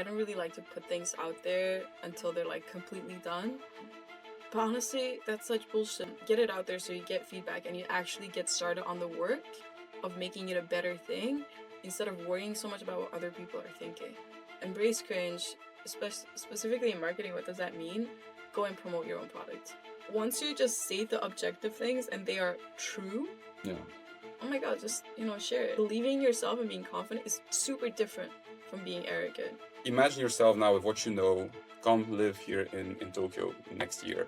I don't really like to put things out there until they're like completely done. But honestly, that's such bullshit. Get it out there so you get feedback and you actually get started on the work of making it a better thing instead of worrying so much about what other people are thinking. Embrace cringe, specifically in marketing. What does that mean? Go and promote your own product. Once you just say the objective things and they are true, oh my god, just, share it. Believing in yourself and being confident is super different from being arrogant. Imagine yourself now with what you know, come live here in Tokyo next year.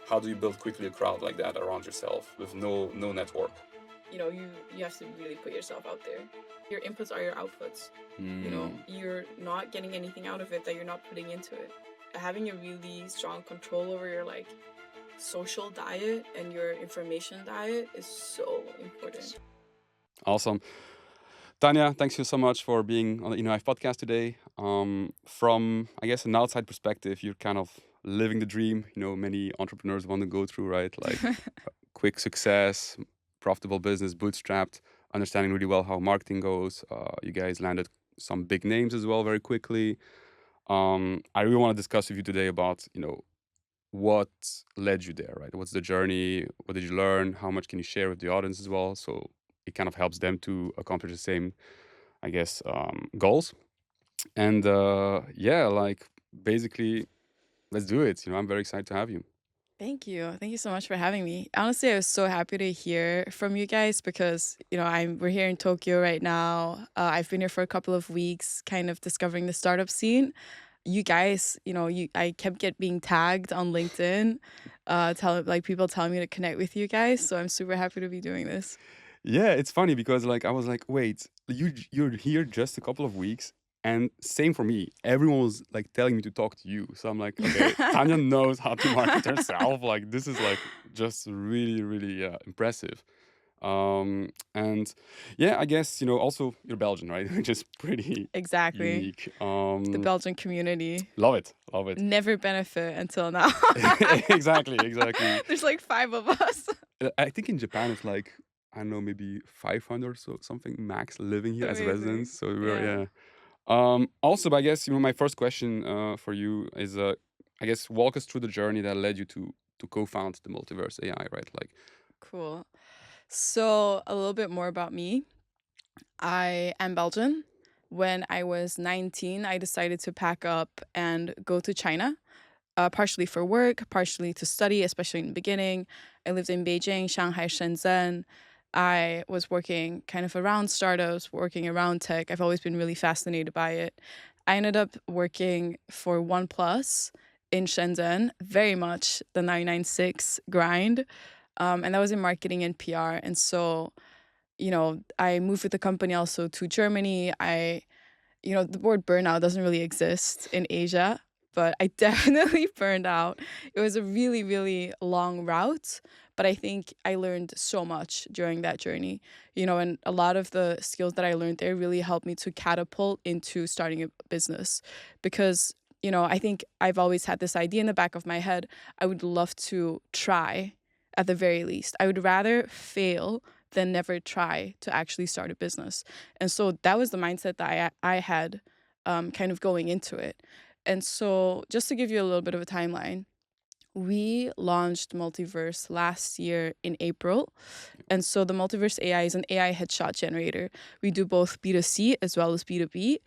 How do you build quickly a crowd like that around yourself with no network? You have to really put yourself out there. Your inputs are your outputs. You're not getting anything out of it that you're not putting into it. Having a really strong control over your social diet and your information diet is so important. Awesome. Tanya, thanks you so much for being on the InnoHyve Podcast today. From, I guess, an outside perspective, you're kind of living the dream, many entrepreneurs want to go through, right? Like quick success, profitable business, bootstrapped, understanding really well how marketing goes. You guys landed some big names as well very quickly. I really want to discuss with you today about, what led you there, right? What's the journey? What did you learn? How much can you share with the audience as well? So it kind of helps them to accomplish the same, I guess, goals. And basically, let's do it. I'm very excited to have you. Thank you. Thank you so much for having me. Honestly, I was so happy to hear from you guys because, we're here in Tokyo right now. I've been here for a couple of weeks, kind of discovering the startup scene. You guys, I kept being tagged on LinkedIn, people telling me to connect with you guys. So I'm super happy to be doing this. Yeah, it's funny because I was like, wait, you're here just a couple of weeks. And same for me. Everyone was telling me to talk to you. So I'm like, okay, Tanya knows how to market herself. This is just really, really impressive. And yeah, I guess, also you're Belgian, right? Which is pretty exactly unique. The Belgian community. Love it. Never benefit until now. Exactly. There's 5 of us. I think in Japan it's I don't know, maybe 500 or so, something max living here as residents. So we're, also, I guess, my first question for you is, I guess, walk us through the journey that led you to co-found the Multiverse AI, right? Cool. So a little bit more about me. I am Belgian. When I was 19, I decided to pack up and go to China, partially for work, partially to study, especially in the beginning. I lived in Beijing, Shanghai, Shenzhen. I was working kind of around startups, working around tech. I've always been really fascinated by it. I ended up working for OnePlus in Shenzhen, very much the 996 grind. And that was in marketing and PR. And so, I moved with the company also to Germany. The word burnout doesn't really exist in Asia, but I definitely burned out. It was a really, really long route, but I think I learned so much during that journey, and a lot of the skills that I learned there really helped me to catapult into starting a business because, I think I've always had this idea in the back of my head. I would love to try at the very least. I would rather fail than never try to actually start a business. And so that was the mindset that I had kind of going into it. And so just to give you a little bit of a timeline, we launched Multiverse last year in April. And so the Multiverse AI is an AI headshot generator. We do both B2C as well as B2B.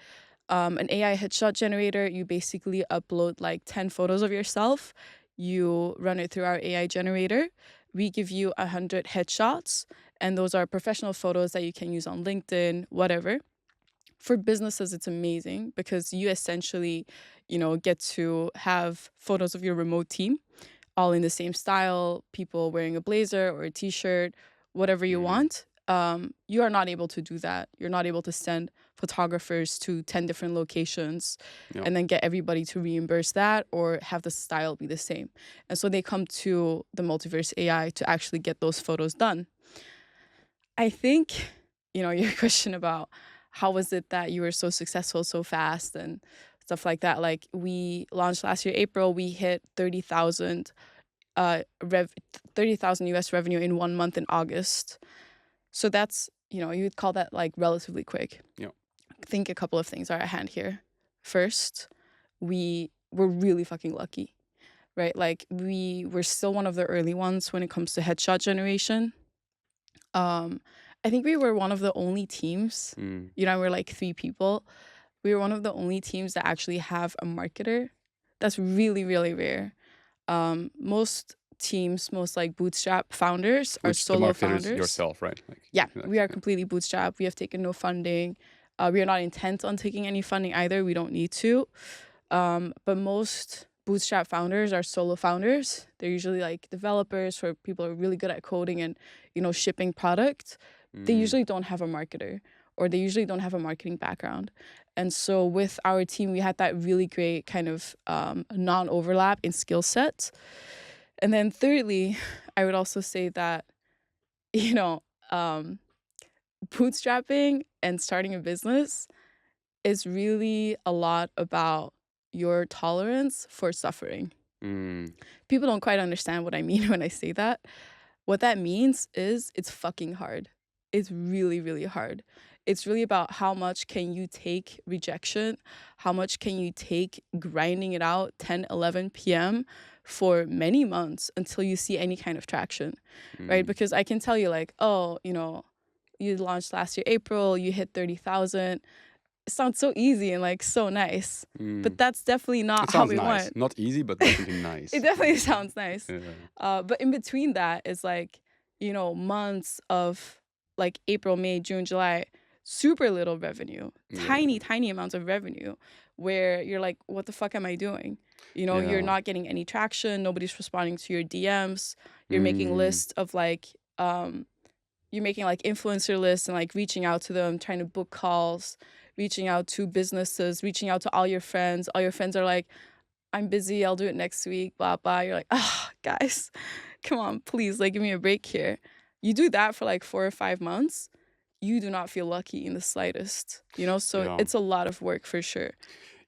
An AI headshot generator, you basically upload 10 photos of yourself. You run it through our AI generator. We give you 100 headshots, and those are professional photos that you can use on LinkedIn, whatever. For businesses, it's amazing because you essentially, get to have photos of your remote team all in the same style, people wearing a blazer or a t-shirt, whatever you want. You are not able to do that. You're not able to send photographers to 10 different locations and then get everybody to reimburse that or have the style be the same. And so they come to the Multiverse AI to actually get those photos done. I think, your question about how was it that you were so successful so fast and stuff like that. We launched last year, April, we hit 30,000 US revenue in 1 month in August. So that's, you would call that relatively quick. Yeah. I think a couple of things are at hand here. first, we were really fucking lucky, right? Like we were still one of the early ones when it comes to headshot generation. I think we were one of the only teams, we're like 3 people. We were one of the only teams that actually have a marketer. That's really, really rare. Most teams, most like bootstrap founders are Which the solo marketer is founders. yourself, right? Like, Yeah, we are completely bootstrapped. We have taken no funding. We are not intent on taking any funding either. We don't need to. But most bootstrap founders are solo founders. They're usually like developers or people who are really good at coding and, shipping product. They usually don't have a marketer, or they usually don't have a marketing background. And so with our team, we had that really great kind of non-overlap in skill set. And then thirdly, I would also say that, bootstrapping and starting a business is really a lot about your tolerance for suffering. People don't quite understand what I mean when I say that. What that means is it's fucking hard. It's really, really hard. It's really about how much can you take rejection? How much can you take grinding it out 10, 11 p.m. for many months until you see any kind of traction, right? Because I can tell you like, oh, you launched last year, April, you hit 30,000. It sounds so easy and like so nice, but that's definitely not how we want. Not easy, but definitely nice. It definitely sounds nice. Yeah. But in between that is like, months of like April, May, June, July, super little revenue, tiny amounts of revenue, where you're like, what the fuck am I doing? You're not getting any traction. Nobody's responding to your DMs. You're making lists of like, you're making like influencer lists and like reaching out to them, trying to book calls, reaching out to businesses, reaching out to all your friends. All your friends are like, I'm busy, I'll do it next week, blah, blah. You're like, guys, come on, please, like, give me a break here. You do that for like 4 or 5 months, you do not feel lucky in the slightest, So it's a lot of work for sure.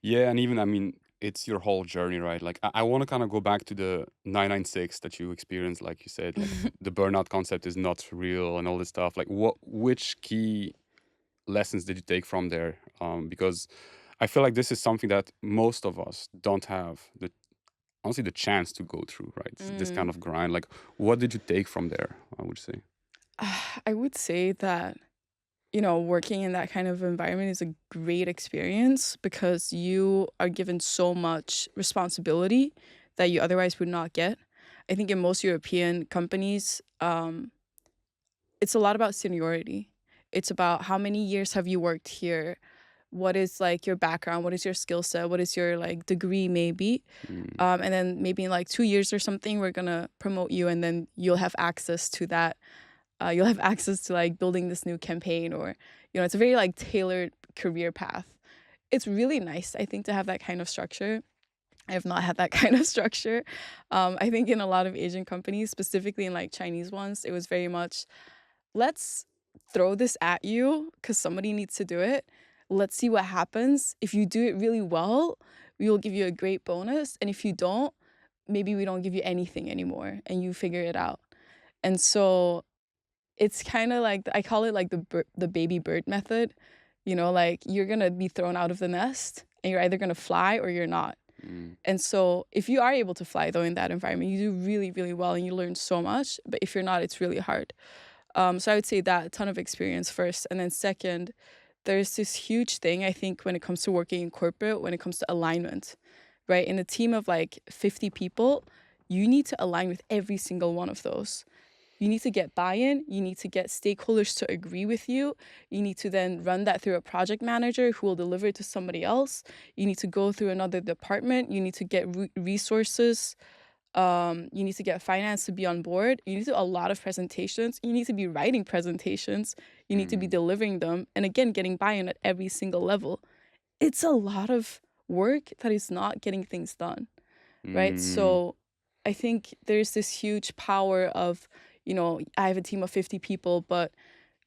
Yeah, and even, it's your whole journey, right? Like, I want to kind of go back to the 996 that you experienced, like you said, like the burnout concept is not real and all this stuff. Like, which key lessons did you take from there? Because I feel like this is something that most of us don't have honestly the chance to go through, right? This kind of grind. Like, what did you take from there, I would say? I would say that, working in that kind of environment is a great experience because you are given so much responsibility that you otherwise would not get. I think in most European companies, it's a lot about seniority. It's about how many years have you worked here? What is like your background? What is your skill set? What is your like degree maybe? And then maybe in like 2 years or something, we're gonna promote you, and then you'll have access to that. You'll have access to like building this new campaign, or it's a very like tailored career path. It's really nice, I think, to have that kind of structure. I have not had that kind of structure. I think in a lot of Asian companies, specifically in like Chinese ones, it was very much, let's throw this at you because somebody needs to do it. Let's see what happens. If you do it really well, we will give you a great bonus. And if you don't, maybe we don't give you anything anymore and you figure it out. And so it's kind of like, I call it like the baby bird method. Like you're going to be thrown out of the nest and you're either going to fly or you're not. And so if you are able to fly, though, in that environment, you do really, really well and you learn so much. But if you're not, it's really hard. So I would say that a ton of experience first. And then second, there's this huge thing, I think, when it comes to working in corporate, when it comes to alignment, right? In a team of like 50 people, you need to align with every single one of those. You need to get buy-in. You need to get stakeholders to agree with you. You need to then run that through a project manager who will deliver it to somebody else. You need to go through another department. You need to get resources. You need to get finance to be on board. You need to do a lot of presentations. You need to be writing presentations. You need to be delivering them. And again, getting buy-in at every single level. It's a lot of work that is not getting things done, right? So I think there's this huge power of, I have a team of 50 people, but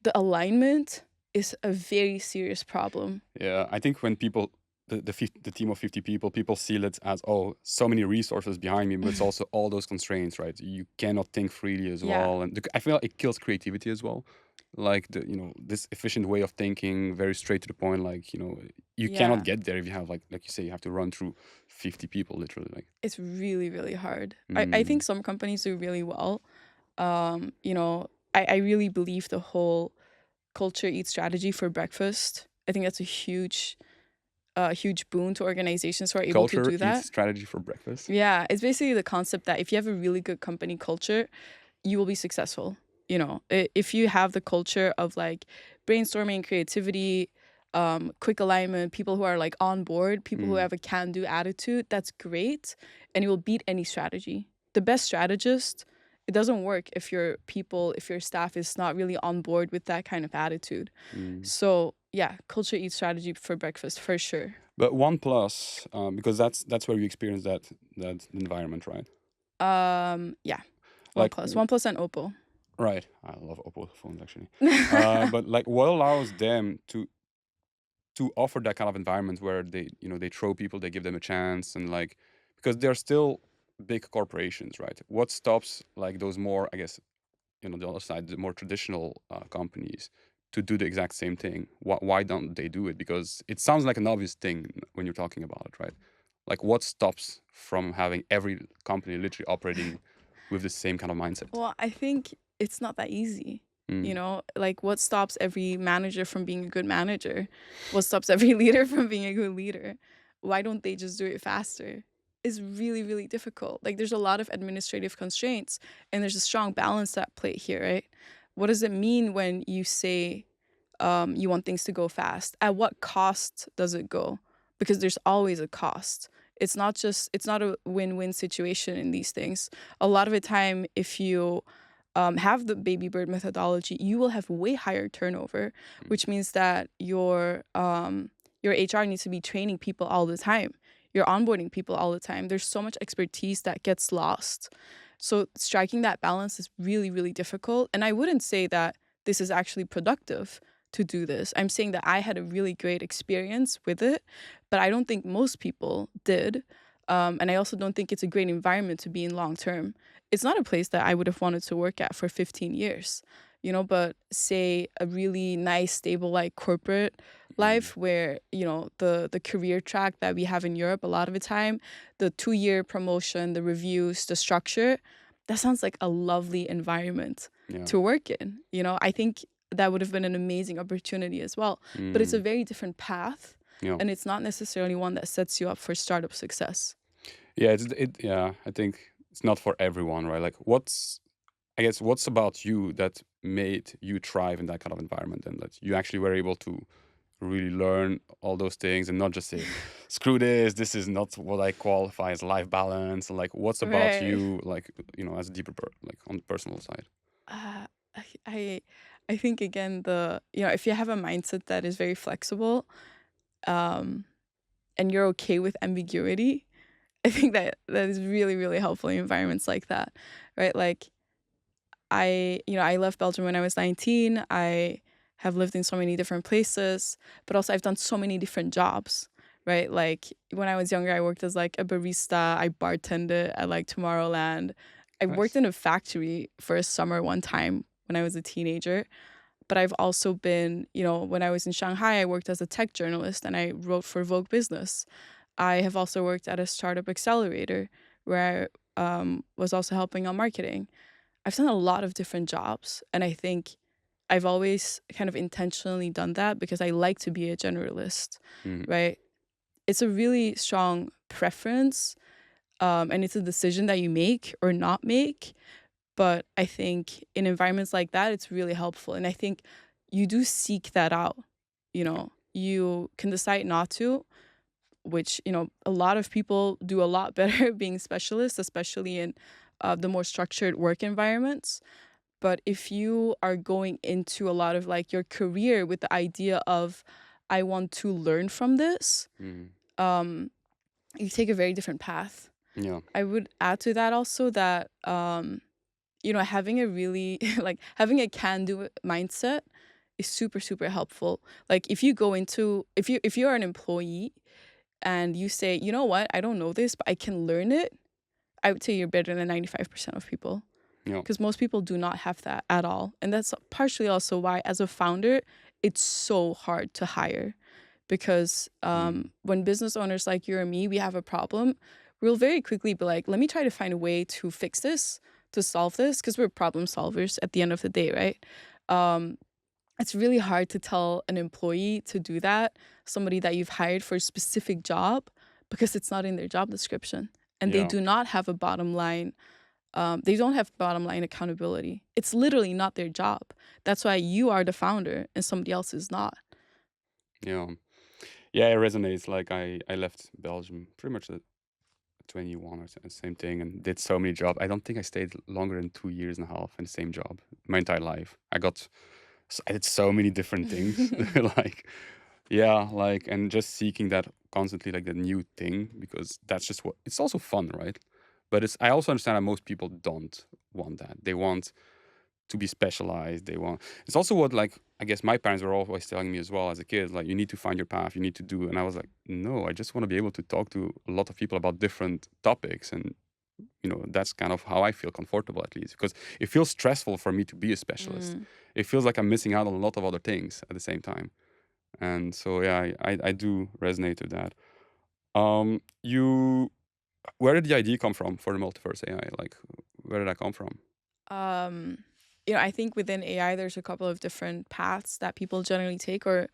the alignment is a very serious problem. Yeah, I think when people the team of 50 people see it as, oh, so many resources behind me, but it's also all those constraints, right? You cannot think freely as Yeah. well, and I feel like it kills creativity as well. Like this efficient way of thinking, very straight to the point. Like you cannot Yeah. get there if you have like you say, you have to run through 50 people literally. Like It's really, really hard. I think some companies do really well. I really believe the whole culture eat strategy for breakfast. I think that's a huge boon to organizations who are able to culture do that. eats strategy for breakfast. Yeah, it's basically the concept that if you have a really good company culture, you will be successful. If you have the culture of like brainstorming, creativity, quick alignment, people who are like on board, people who have a can-do attitude, that's great, and you will beat any strategy. The best strategist, it doesn't work if your staff is not really on board with that kind of attitude. So yeah, culture eats strategy for breakfast for sure. But OnePlus, because that's where you experience that environment, right? Yeah, Like OnePlus and Oppo. right, I love Oppo phones actually. But like, what allows them to offer that kind of environment where they throw people, they give them a chance, and like, because they're still big corporations, right? What stops like those more, I guess, the other side, the more traditional companies, to do the exact same thing? Why don't they do it? Because it sounds like an obvious thing when you're talking about it, right? Like, what stops from having every company literally operating with the same kind of mindset? Well, I think it's not that easy. Mm. Like what stops every manager from being a good manager? What stops every leader from being a good leader? Why don't they just do it faster? It's really, really difficult. Like there's a lot of administrative constraints and there's a strong balance at play here, right? What does it mean when you say you want things to go fast? At what cost does it go? Because there's always a cost. It's not a win-win situation in these things. A lot of the time, if you have the baby bird methodology, you will have way higher turnover, which means that your HR needs to be training people all the time. You're onboarding people all the time. There's so much expertise that gets lost. So striking that balance is really, really difficult. And I wouldn't say that this is actually productive to do this. I'm saying that I had a really great experience with it, but I don't think most people did. And I also don't think it's a great environment to be in long term. It's not a place that I would have wanted to work at for 15 years, but say a really nice, stable, like corporate life where, the career track that we have in Europe, a lot of the time, the 2-year promotion, the reviews, the structure, that sounds like a lovely environment to work in. I think that would have been an amazing opportunity as well. But it's a very different path, and it's not necessarily one that sets you up for startup success. Yeah, I think it's not for everyone, right? Like, what's about you that made you thrive in that kind of environment, and that you actually were able to really learn all those things and not just say, screw this is not what I qualify as life balance. Like, what's about Right. you, like, as a deeper, like, on the personal side? Uh, I think again if you have a mindset that is very flexible, and you're okay with ambiguity, I think that is really, really helpful in environments like that, right? Like I left Belgium when I was 19. I have lived in so many different places, but also I've done so many different jobs, right? Like when I was younger, I worked as like a barista. I bartended at like Tomorrowland. I worked in a factory for a summer one time when I was a teenager. But I've also been, when I was in Shanghai, I worked as a tech journalist and I wrote for Vogue Business. I have also worked at a startup accelerator where I was also helping on marketing. I've done a lot of different jobs, and I think I've always kind of intentionally done that because I like to be a generalist, right? It's a really strong preference, and it's a decision that you make or not make. But I think in environments like that, it's really helpful. And I think you do seek that out. You can decide not to, which, a lot of people do a lot better being specialists, especially in the more structured work environments. But if you are going into a lot of like your career with the idea of, I want to learn from this, you take a very different path. Yeah. I would add to that also that, having a really like having a can-do mindset is super, super helpful. Like if you are an employee, and you say, you know what, I don't know this, but I can learn it, I would say you're better than 95% of people. Yeah. Because most people do not have that at all. And that's partially also why, as a founder, it's so hard to hire. Because when business owners like you or me, we have a problem, we'll very quickly be like, let me try to find a way to fix this, to solve this, because we're problem solvers at the end of the day, right? It's really hard to tell an employee to do that, somebody that you've hired for a specific job, because it's not in their job description. And they Yeah. do not have a bottom line. They don't have bottom line accountability. It's literally not their job. That's why you are the founder and somebody else is not. Yeah. Yeah, it resonates. Like I left Belgium pretty much at 21 or same thing, and did so many jobs. I don't think I stayed longer than 2 years and a half in the same job my entire life. I did so many different things. Like, yeah, like, and just seeking that constantly, like the new thing, because that's just what it's also fun, right? But I also understand that most people don't want that. They want to be specialized. It's also what, like, I guess my parents were always telling me as well as a kid, like, you need to find your path, you need to do. And I was like, no, I just want to be able to talk to a lot of people about different topics. And, that's kind of how I feel comfortable, at least, because it feels stressful for me to be a specialist. It feels like I'm missing out on a lot of other things at the same time. And so, yeah, I do resonate with that. Where did the idea come from for the Multiverse AI? Like, where did that come from? I think within AI, there's a couple of different paths that people generally take, or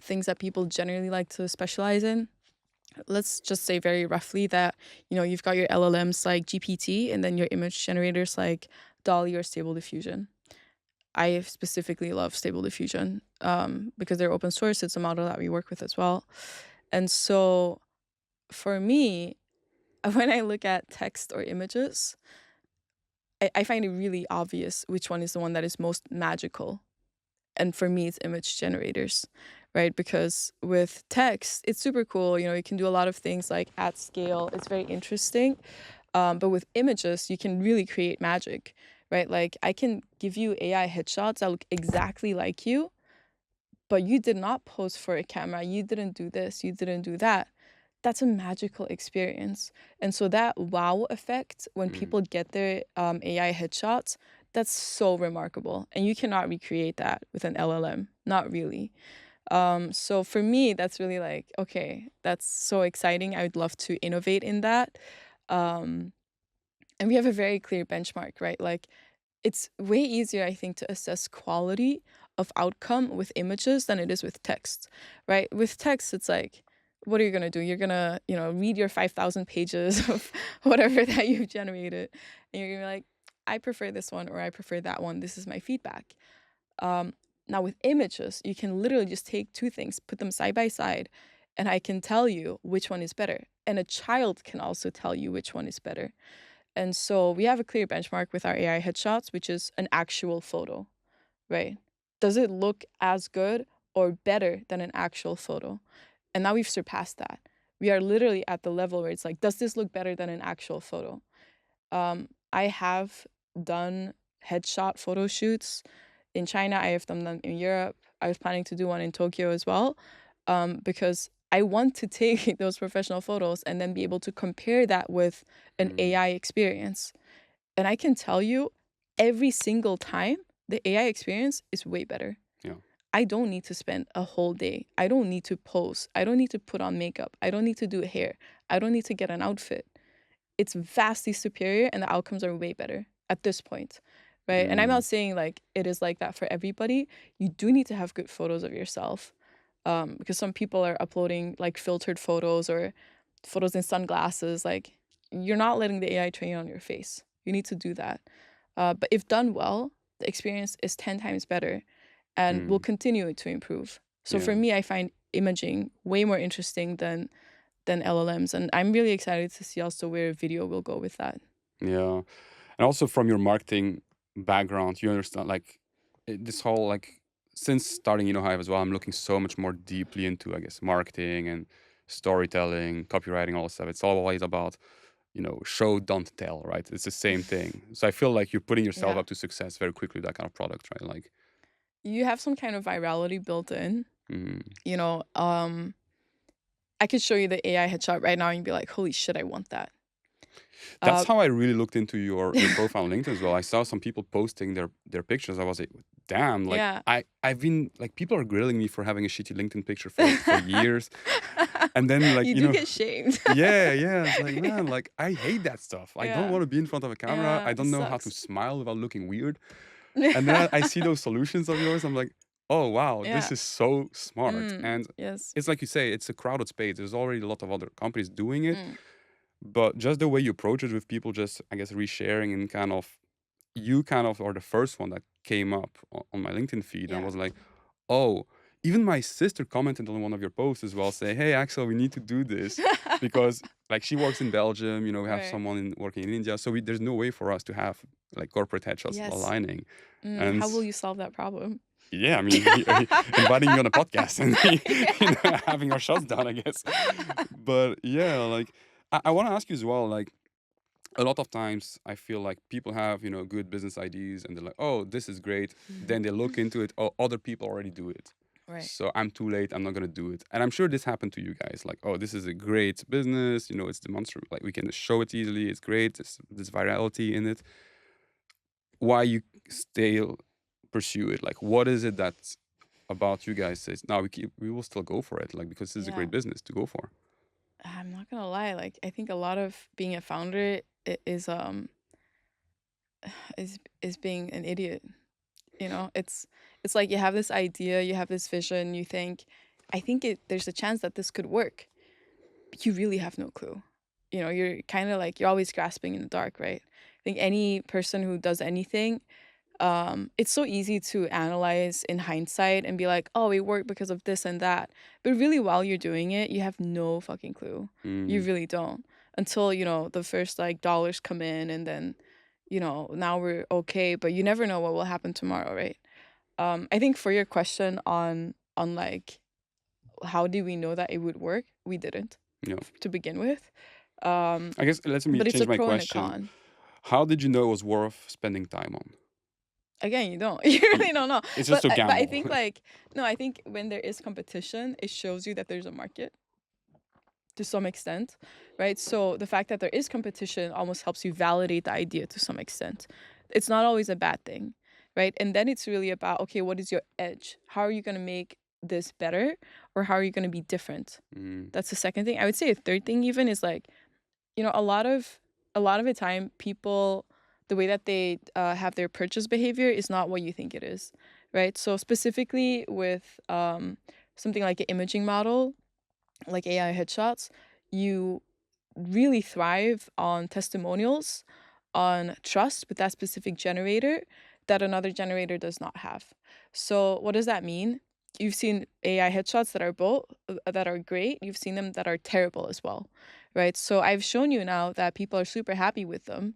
things that people generally like to specialize in. Let's just say very roughly that, you've got your LLMs like GPT, and then your image generators like DALL-E or Stable Diffusion. I specifically love Stable Diffusion because they're open source. It's a model that we work with as well. And so for me, when I look at text or images, I find it really obvious which one is the one that is most magical. And for me, it's image generators, right? Because with text, it's super cool. You can do a lot of things like at scale. It's very interesting. But with images, you can really create magic, right? Like, I can give you AI headshots that look exactly like you, but you did not pose for a camera. You didn't do this. You didn't do that. That's a magical experience. And so that wow effect, when people get their AI headshots, that's so remarkable. And you cannot recreate that with an LLM. Not really. So for me, that's really like, okay, that's so exciting. I would love to innovate in that. And we have a very clear benchmark, right? Like, it's way easier, I think, to assess quality of outcome with images than it is with text, right? With text, it's like, what are you going to do? You're going to, read your 5,000 pages of whatever that you've generated. And you're going to be like, I prefer this one or I prefer that one. This is my feedback. Now with images, you can literally just take two things, put them side by side, and I can tell you which one is better. And a child can also tell you which one is better. And so we have a clear benchmark with our AI headshots, which is an actual photo, right? Does it look as good or better than an actual photo? And now we've surpassed that. We are literally at the level where it's like, does this look better than an actual photo? I have done headshot photo shoots in China. I have done them in Europe. I was planning to do one in Tokyo as well, because I want to take those professional photos and then be able to compare that with an AI experience. And I can tell you, every single time, the AI experience is way better. Yeah. I don't need to spend a whole day. I don't need to pose. I don't need to put on makeup. I don't need to do hair. I don't need to get an outfit. It's vastly superior and the outcomes are way better at this point, right? And I'm not saying like it is like that for everybody. You do need to have good photos of yourself, because some people are uploading like filtered photos or photos in sunglasses. Like, you're not letting the AI train on your face. You need to do that. But if done well, the experience is 10 times better and will continue to improve. So for me, I find imaging way more interesting than LLMs. And I'm really excited to see also where video will go with that. Yeah. And also from your marketing background, you understand like this whole like since starting InnoHyve as well, I'm looking so much more deeply into, I guess, marketing and storytelling, copywriting, all that stuff. It's always about, show, don't tell, right? It's the same thing. So I feel like you're putting yourself Yeah. up to success very quickly with that kind of product, right? Like, You have some kind of virality built in. mm, I could show you the AI headshot right now and you'd be like, holy shit, I want that. That's Uh, how I really looked into your profile on LinkedIn as well. I saw some people posting their pictures. I was like, damn, like yeah. I've been like, people are grilling me for having a shitty LinkedIn picture for years. And then like, you you do know, get shamed. yeah. It's like, man, like I hate that stuff. I don't Yeah. want to be in front of a camera. Yeah, I it don't know how to sucks. smile without looking weird. And then I see those solutions of yours. I'm like, oh wow, this Yeah. is so smart. And Yes. it's like you say, it's a crowded space. There's already a lot of other companies doing it. Mm. But just the way you approach it with people just, I guess, resharing and kind of, you kind of are the first one that came up on my LinkedIn feed and Yeah. was like, oh, even my sister commented on one of your posts as well, say, hey, Axel, we need to do this because like she works in Belgium, you know, we have Right. someone working in India. So there's no way for us to have like corporate headshots Yes. aligning. How will you solve that problem? Yeah, I mean, inviting you on a podcast and you know, having our shots done, I guess. But yeah, like I want to ask you as well, like a lot of times I feel like people have, you know, good business ideas and they're like, oh, this is great. Then they look into it, oh, other people already do it. Right. So I'm too late, I'm not gonna do it. And I'm sure this happened to you guys. Like, oh, this is a great business, you know, it's demonstrable, like we can show it easily, it's great, there's virality in it. Why you still pursue it? Like, what is it that about you guys says, no, we will still go for it, like because this is a Yeah. great business to go for. I'm not gonna lie, like I think a lot of being a founder is being an idiot. You know, it's like you have this idea, you have this vision, you think, I think there's a chance that this could work. But you really have no clue. You know, you're kind of like, you're always grasping in the dark, right? I think any person who does anything, it's so easy to analyze in hindsight and be like, oh, it worked because of this and that. But really, while you're doing it, you have no fucking clue. You really don't. Until, you know, the first like dollars come in and then, you know, now we're okay, but you never know what will happen tomorrow, right? I think for your question on like how do we know that it would work, we didn't Yeah. to begin with. I guess let me But it's change a my pro and a question. con. How did you know it was worth spending time on? Again, you don't. You really don't know. It's just a But I gamble. think like no, I think when there is competition, it shows you that there's a market to some extent, right? So the fact that there is competition almost helps you validate the idea to some extent. It's not always a bad thing, right? And then it's really about, okay, what is your edge? How are you going to make this better, or how are you going to be different? That's the second thing. I would say a third thing even is like, you know, a lot of the time people, the way that they have their purchase behavior is not what you think it is, right? So specifically with something like an imaging model, like AI headshots, you really thrive on testimonials, on trust with that specific generator that another generator does not have. So what does that mean? You've seen AI headshots that are both that are great. You've seen them that are terrible as well, right? So I've shown you now that people are super happy with them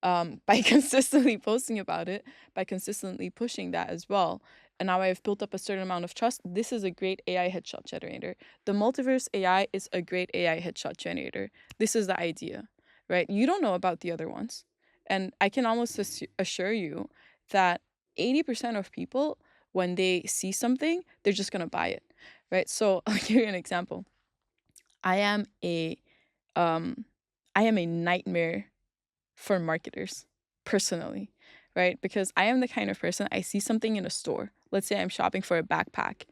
by consistently posting about it, by consistently pushing that as well. And now I've built up a certain amount of trust. This is a great AI headshot generator. The Multiverse AI is a great AI headshot generator. This is the idea, right? You don't know about the other ones. And I can almost assure you that 80% of people, when they see something, they're just going to buy it, right? So I'll give you an example. I am a nightmare for marketers personally, right? Because I am the kind of person, I see something in a store. Let's say I'm shopping for a backpack.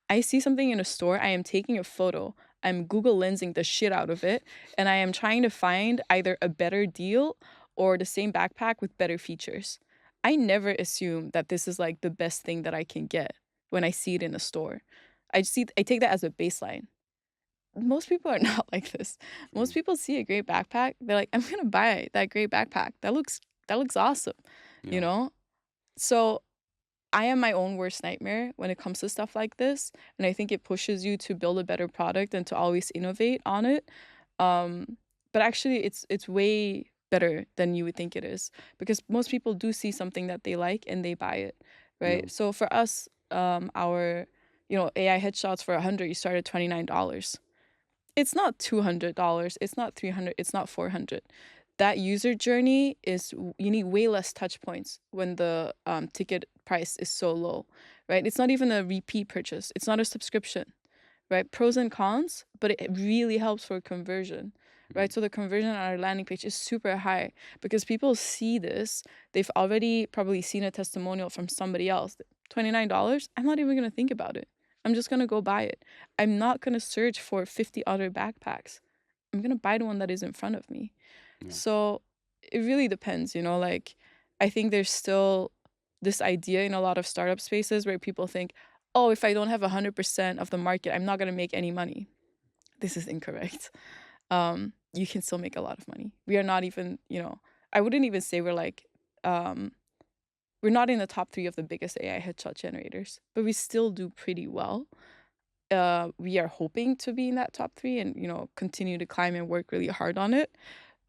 I see something in a store, I am taking a photo, I'm Google Lensing the shit out of it, and I am trying to find either a better deal or the same backpack with better features. I never assume that this is like the best thing that I can get when I see it in a store. I take that as a baseline. Most people are not like this. Most people see a great backpack, they're like, I'm gonna buy that great backpack. That looks awesome, you Yeah. know? So I am my own worst nightmare when it comes to stuff like this. And I think it pushes you to build a better product and to always innovate on it. But actually it's way better than you would think it is, because most people do see something that they like and they buy it, right? Yeah. So for us, our AI headshots for 100, you start at $29. It's not $200, it's not $300, it's not $400. That user journey is, you need way less touch points when the ticket price is so low, right? It's not even a repeat purchase. It's not a subscription, right? Pros and cons, but it really helps for conversion, right? So the conversion on our landing page is super high because people see this. They've already probably seen a testimonial from somebody else. $29, I'm not even going to think about it. I'm just going to go buy it. I'm not going to search for 50 other backpacks. I'm going to buy the one that is in front of me. Yeah. So it really depends, you know, like I think there's still this idea in a lot of startup spaces where people think, oh, if I don't have 100% of the market, I'm not going to make any money. This is incorrect. You can still make a lot of money. We are not even, you know, I wouldn't even say we're like, we're not in the top 3 of the biggest AI headshot generators, but we still do pretty well. We are hoping to be in that top 3 and, you know, continue to climb and work really hard on it.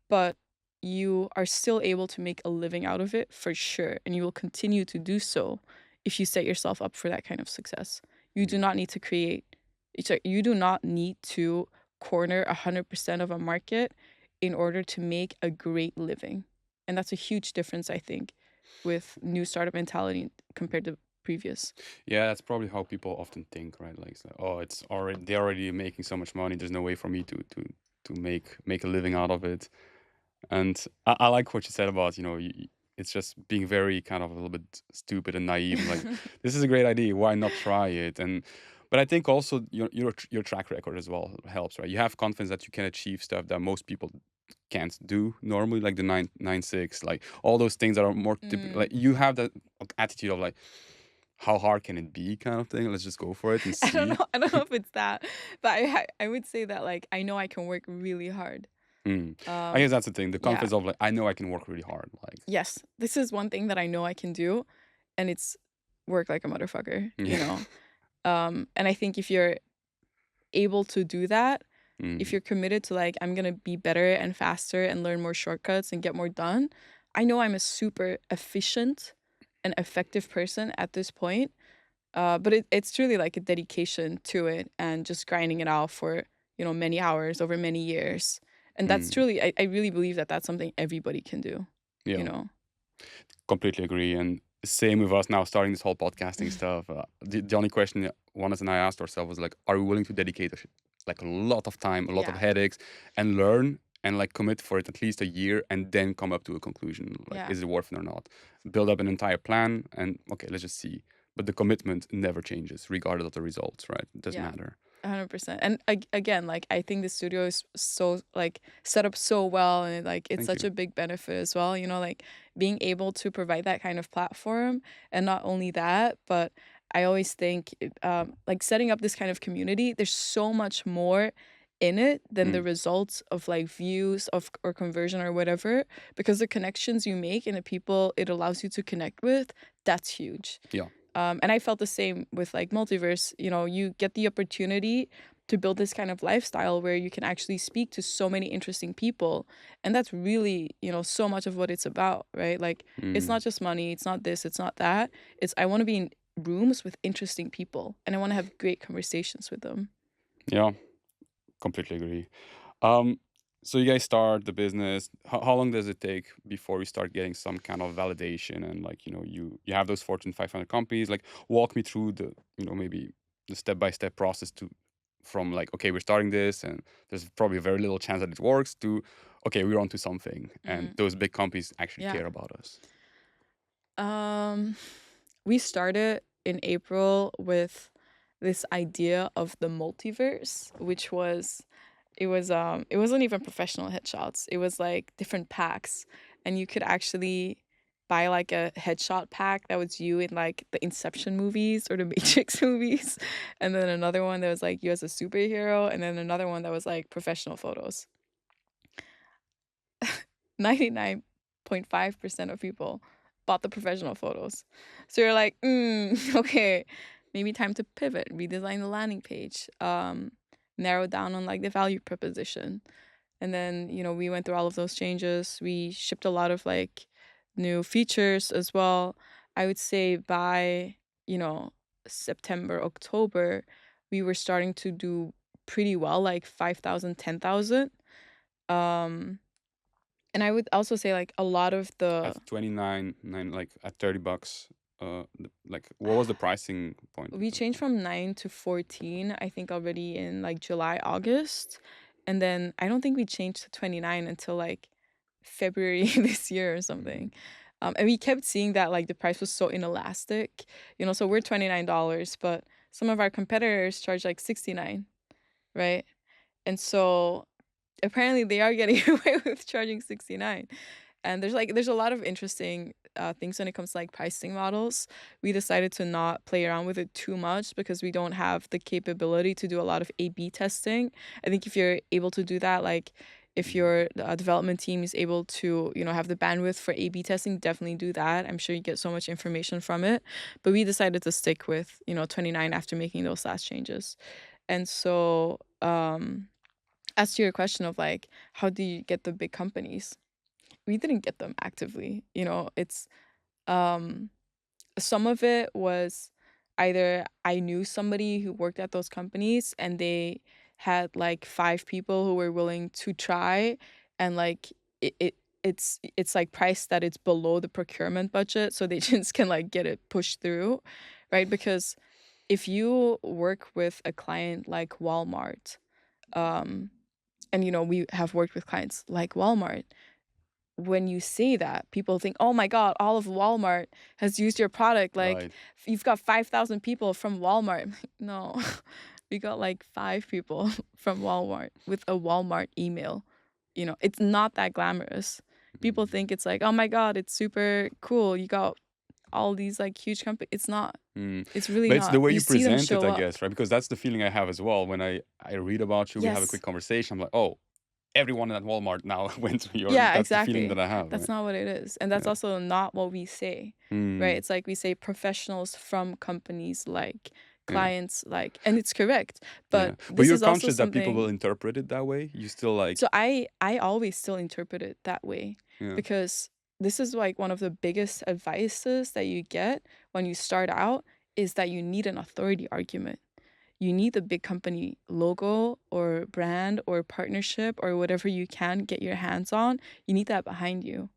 But you are still able to make a living out of it for sure. And you will continue to do so if you set yourself up for that kind of success. You do not need to you do not need to corner 100% of a market in order to make a great living. And that's a huge difference, I think, with new startup mentality compared to previous. Yeah, that's probably how people often think, right? Like, oh, it's already they're already making so much money. There's no way for me to make a living out of it. And I like what you said about, you know, it's just being very kind of a little bit stupid and naive. Like, this is a great idea. Why not try it? But I think also your track record as well helps, right? You have confidence that you can achieve stuff that most people can't do normally, like the 996, like all those things that are more typical. Like you have that attitude of like, how hard can it be, kind of thing. Let's just go for it and see. I don't know if it's that, but I would say that like I know I can work really hard. I guess that's the thing. The confidence of like, I know I can work really hard. Like, yes, this is one thing that I know I can do, and it's work like a motherfucker, you know. And I think if you're able to do that, if you're committed to like, I'm gonna be better and faster and learn more shortcuts and get more done, I know I'm a super efficient and effective person at this point. But it's truly like a dedication to it and just grinding it out for, you know, many hours over many years. And that's truly, I really believe that that's something everybody can do, yeah, you know. completely agree. And same with us now starting this whole podcasting stuff. The only question Wannes and I asked ourselves was like, are we willing to dedicate like a lot of time, a lot of headaches, and learn and like commit for it at least a year and then come up to a conclusion? Like, is it worth it or not? Build up an entire plan and okay, let's just see. But the commitment never changes regardless of the results, right? It doesn't matter. 100%. And again, like I think the studio is so like set up so well, and like it's such a big benefit as well, you know, like being able to provide that kind of platform. And not only that, but I always think like setting up this kind of community, there's so much more in it than the results of like views of or conversion or whatever, because the connections you make and the people it allows you to connect with, that's huge. Yeah. And I felt the same with like Multiverse. You know, you get the opportunity to build this kind of lifestyle where you can actually speak to so many interesting people. And that's really, you know, so much of what it's about, right? Like, it's not just money, it's not this, it's not that. It's I want to be in rooms with interesting people and I want to have great conversations with them. Yeah, completely agree. So you guys start the business. How long does it take before you start getting some kind of validation and like, you know, you have those Fortune 500 companies? Like, walk me through the, you know, maybe the step-by-step process to from like, okay, we're starting this and there's probably very little chance that it works to, okay, we're onto something and those big companies actually care about us. We started in April with this idea of the multiverse, which was it wasn't even professional headshots. It was like different packs, and you could actually buy like a headshot pack that was you in like the Inception movies or the Matrix movies, and then another one that was like you as a superhero, and then another one that was like professional photos. 99.5% of people bought the professional photos. So you're like, okay, maybe time to pivot, redesign the landing page, narrow down on like the value proposition. And then, you know, we went through all of those changes. We shipped a lot of like new features as well. I would say by, you know, September, October, we were starting to do pretty well, like 5,000, 10,000. And I would also say like a lot of the At 29, like at $30 like what was the pricing point? We changed from 9 to 14, I think already in like July, August. And then I don't think we changed to 29 until like February this year or something. And we kept seeing that like the price was so inelastic, you know, so we're $29, but some of our competitors charge like 69, right? And so apparently they are getting away with charging 69. And there's a lot of interesting things when it comes to like pricing models. We decided to not play around with it too much because we don't have the capability to do a lot of A/B testing. I think if you're able to do that, like if your development team is able to, you know, have the bandwidth for A/B testing, definitely do that. I'm sure you get so much information from it. But we decided to stick with, you know, 29 after making those last changes. And so as to your question of like, how do you get the big companies? We didn't get them actively. You know, it's some of it was either I knew somebody who worked at those companies and they had like 5 people who were willing to try, and like it's like priced that it's below the procurement budget, so they just can like get it pushed through, right? Because if you work with a client like Walmart, and you know, we have worked with clients like Walmart, when you say that, people think, oh my God, all of Walmart has used your product. Like, Right. you've got 5,000 people from Walmart. No, we got like 5 people from Walmart with a Walmart email. You know, it's not that glamorous. People think it's like, oh my God, it's super cool. You got all these like huge companies. It's not. It's really But it's the not. way You you see them present it, show I up. guess, right? Because that's the feeling I have as well when I read about you. We have a Yes. quick conversation. I'm like, oh, everyone at Walmart now went to your. Yeah, That's the feeling exactly. that I have. That's Right? not what it is. And that's Yeah. also not what we say, right? It's like we say professionals from companies like, Yeah. clients like, and it's correct. But Yeah. But this you're is also conscious that people will something. interpret it that way. You still like. So I always still interpret it that way, Yeah. because this is like one of the biggest advices that you get when you start out, is that you need an authority argument. You need the big company logo or brand or partnership or whatever you can get your hands on. You need that behind you.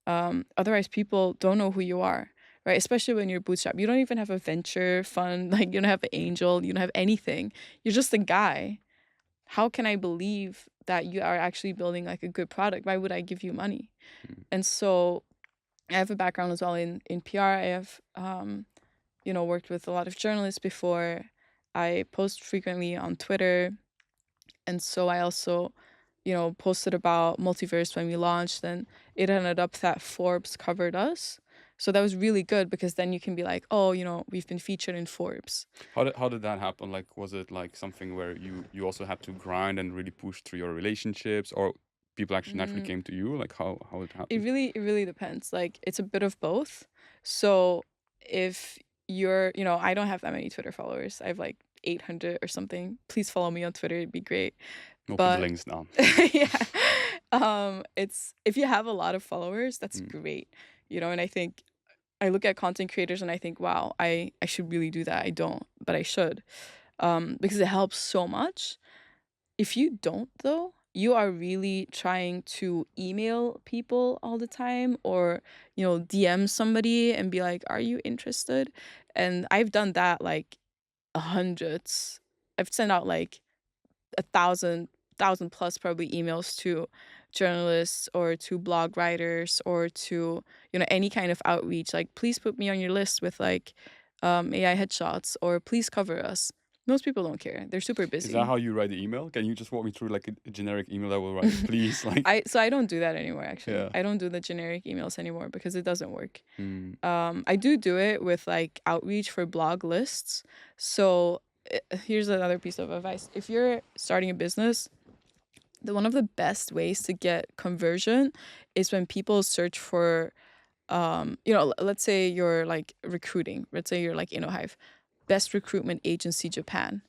Otherwise, people don't know who you are, right? Especially when you're bootstrapped. You don't even have a venture fund, like you don't have an angel, you don't have anything. You're just a guy. How can I believe that you are actually building like a good product? Why would I give you money? And so I have a background as well in PR. I have you know, worked with a lot of journalists before. I post frequently on Twitter. And so I also, you know, posted about Multiverse when we launched, and it ended up that Forbes covered us. So that was really good, because then you can be like, oh, you know, we've been featured in Forbes. How did that happen? Like, was it like something where you also had to grind and really push through your relationships, or people actually naturally came to you? Like, how it It happened? really depends. Like, it's a bit of both. So if you're, you know, I don't have that many Twitter followers. I have like 800 or something. Please follow me on Twitter. It'd be great. We'll put the But links down. yeah, it's, if you have a lot of followers, that's great, you know. And I think I look at content creators and I think, wow, I should really do that. I don't, but I should, because it helps so much. If you don't, though, you are really trying to email people all the time, or, you know, DM somebody and be like, are you interested? And I've done that like hundreds. I've sent out like 1,000 plus probably emails to journalists or to blog writers or to, you know, any kind of outreach, like, please put me on your list with like AI headshots, or please cover us. Most people don't care. They're super busy. Is that how you write the email? Can you just walk me through like a generic email that will write, please? Like, I don't do that anymore, actually. Yeah. I don't do the generic emails anymore because it doesn't work. I do it with like outreach for blog lists. So here's another piece of advice. If you're starting a business, one of the best ways to get conversion is when people search for, you know, let's say you're like recruiting. Let's say you're like InnoHyve, best recruitment agency Japan.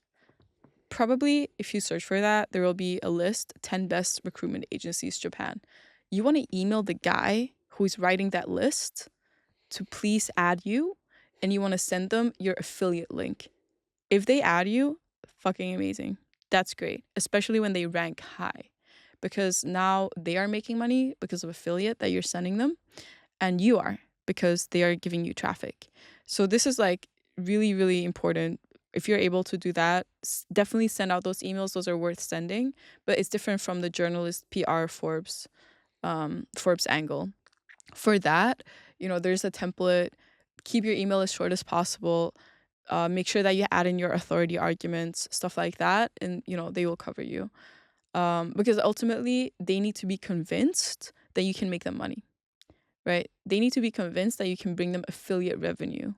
Probably if you search for that, there will be a list, 10 best recruitment agencies Japan. You want to email the guy who's writing that list to please add you, and you want to send them your affiliate link. If they add you, fucking amazing. That's great, especially when they rank high, because now they are making money because of affiliate that you're sending them, and you are. because they are giving you traffic. So this is like really, really important. If you're able to do that, definitely send out those emails. Those are worth sending, but it's different from the journalist, PR, Forbes angle. For that, there's a template. Keep your email as short as possible. Make sure that you add in your authority arguments, stuff like that, and they will cover you. Because ultimately they need to be convinced that you can make them money, right? They need to be convinced that you can bring them affiliate revenue.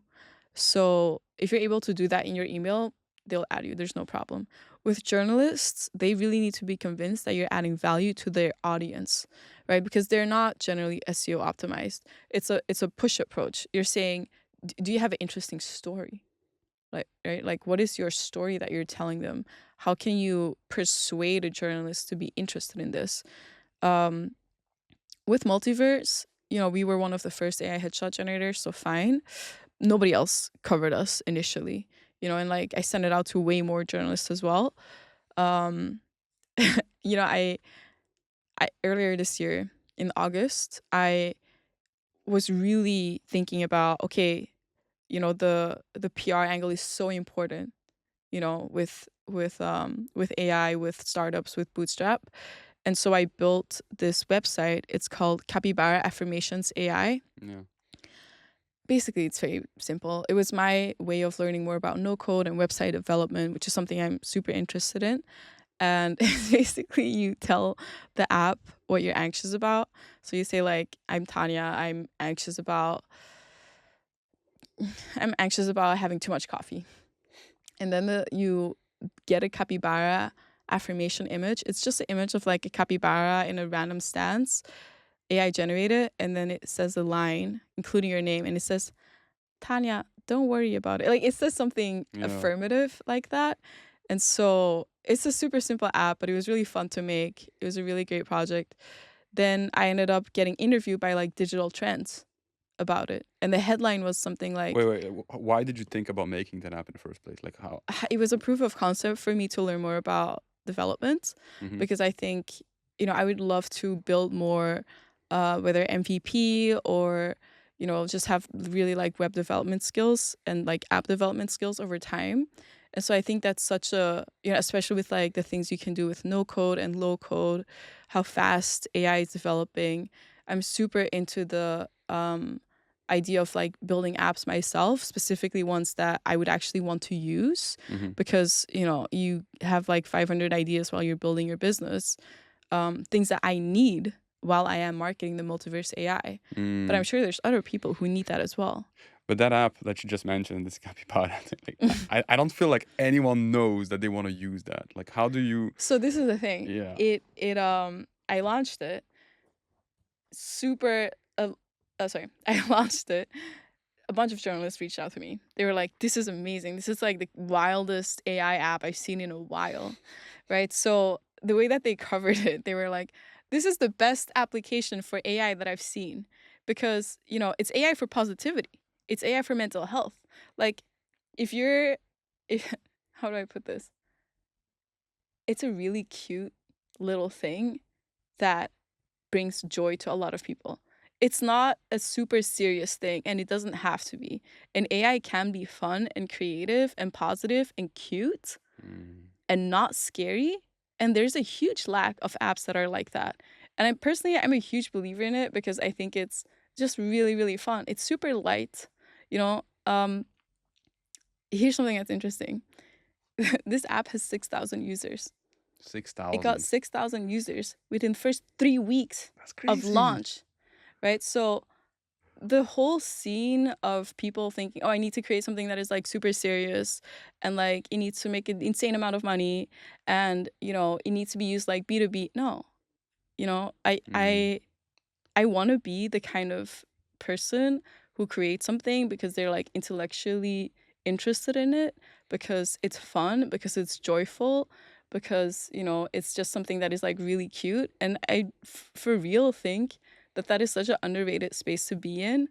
So if you're able to do that in your email, they'll add you. There's no problem. With journalists, they really need to be convinced that you're adding value to their audience, right? Because they're not generally SEO optimized. It's a push approach. You're saying, do you have an interesting story? Right? Like, what is your story that you're telling them? How can you persuade a journalist to be interested in this? With Multiverse, we were one of the first AI headshot generators, so fine. Nobody else covered us initially, and like I sent it out to way more journalists as well. I earlier this year in August, I was really thinking about, okay, the PR angle is so important, with AI, with startups, with Bootstrap. And so I built this website. It's called Capybara Affirmations AI. Yeah. Basically, it's very simple. It was my way of learning more about no code and website development, which is something I'm super interested in. And basically, you tell the app what you're anxious about. So you say like, I'm Tanya. I'm anxious about having too much coffee. And then you get a capybara affirmation image. It's just an image of like a capybara in a random stance, AI generated, and then it says a line, including your name, and it says, Tanya, don't worry about it. Like, it says something affirmative like that. And so it's a super simple app, but it was really fun to make. It was a really great project. Then I ended up getting interviewed by like Digital Trends about it. And the headline was something like... Wait. Why did you think about making that app in the first place? Like how? It was a proof of concept for me to learn more about development, because I think, I would love to build more, whether MVP or, just have really like web development skills and like app development skills over time. And so I think that's such a, especially with like the things you can do with no code and low code, how fast AI is developing. I'm super into the idea of like building apps myself, specifically ones that I would actually want to use, because, you have like 500 ideas while you're building your business, things that I need while I am marketing the Multiverse AI. But I'm sure there's other people who need that as well. But that app that you just mentioned, this Capybara, like, I don't feel like anyone knows that they want to use that. Like, how do you? So this is the thing. Yeah. I launched it. I launched it. A bunch of journalists reached out to me. They were like, "This is amazing. This is like the wildest AI app I've seen in a while," right? So the way that they covered it, they were like, "This is the best application for AI that I've seen, because it's AI for positivity. It's AI for mental health. Like, how do I put this? It's a really cute little thing that brings joy to a lot of people. It's not a super serious thing, and it doesn't have to be. And AI can be fun and creative and positive and cute and not scary. And there's a huge lack of apps that are like that. And I'm a huge believer in it, because I think it's just really, really fun. It's super light. Here's something that's interesting. This app has 6,000 users. 6,000. It got 6,000 users within the first 3 weeks of launch, right? So the whole scene of people thinking, oh, I need to create something that is like super serious, and like it needs to make an insane amount of money, and it needs to be used like B2B. No, I want to be the kind of person who creates something because they're like intellectually interested in it, because it's fun, because it's joyful, because it's just something that is like really cute. And I for real think that is such an underrated space to be in,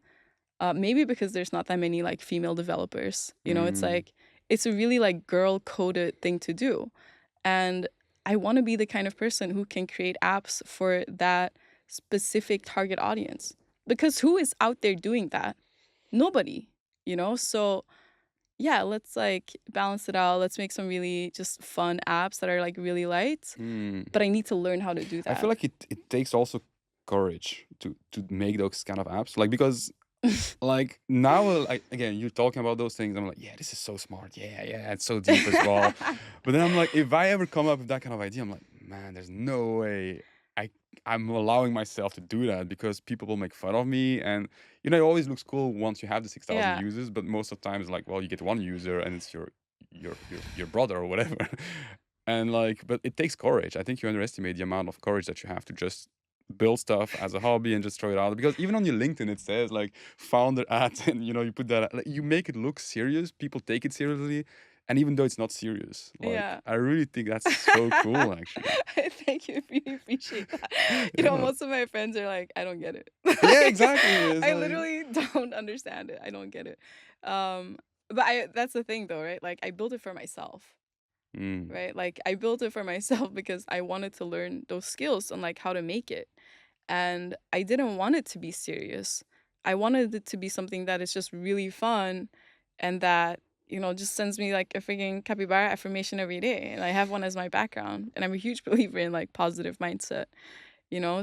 maybe because there's not that many like female developers. It's like, it's a really like girl coded thing to do, and I want to be the kind of person who can create apps for that specific target audience. because who is out there doing that? Nobody, So yeah, let's like balance it out. Let's make some really just fun apps that are like really light. Hmm. But I need to learn how to do I that. feel like it takes also courage to make those kind of apps, like, because like now, like, again, you're talking about those things, I'm like, yeah, this is so smart, yeah, it's so deep as well. But then I'm like, if I ever come up with that kind of idea, I'm like, man, there's no way I'm allowing myself to do that, because people will make fun of me. And it always looks cool once you have the 6,000 Yeah. users, but most of the time it's like, well, you get one user and it's your brother or whatever. And like, but it takes courage. I think you underestimate the amount of courage that you have to just build stuff as a hobby and just throw it out. Because even on your LinkedIn it says like founder at, and you put that, like, you make it look serious, people take it seriously, and even though it's not serious, like, Yeah. I really think that's so cool, actually. Thank you. Really appreciate that. Yeah. Most of my friends are like, I don't get it. Yeah, exactly. It's I like- literally don't understand it. I don't get it. But that's the thing though, right? Like I built it for myself, Mm. right? Like I built it for myself because I wanted to learn those skills and like how to make it. And I didn't want it to be serious. I wanted it to be something that is just really fun and that, just sends me like a freaking capybara affirmation every day. And I have one as my background. And I'm a huge believer in like positive mindset,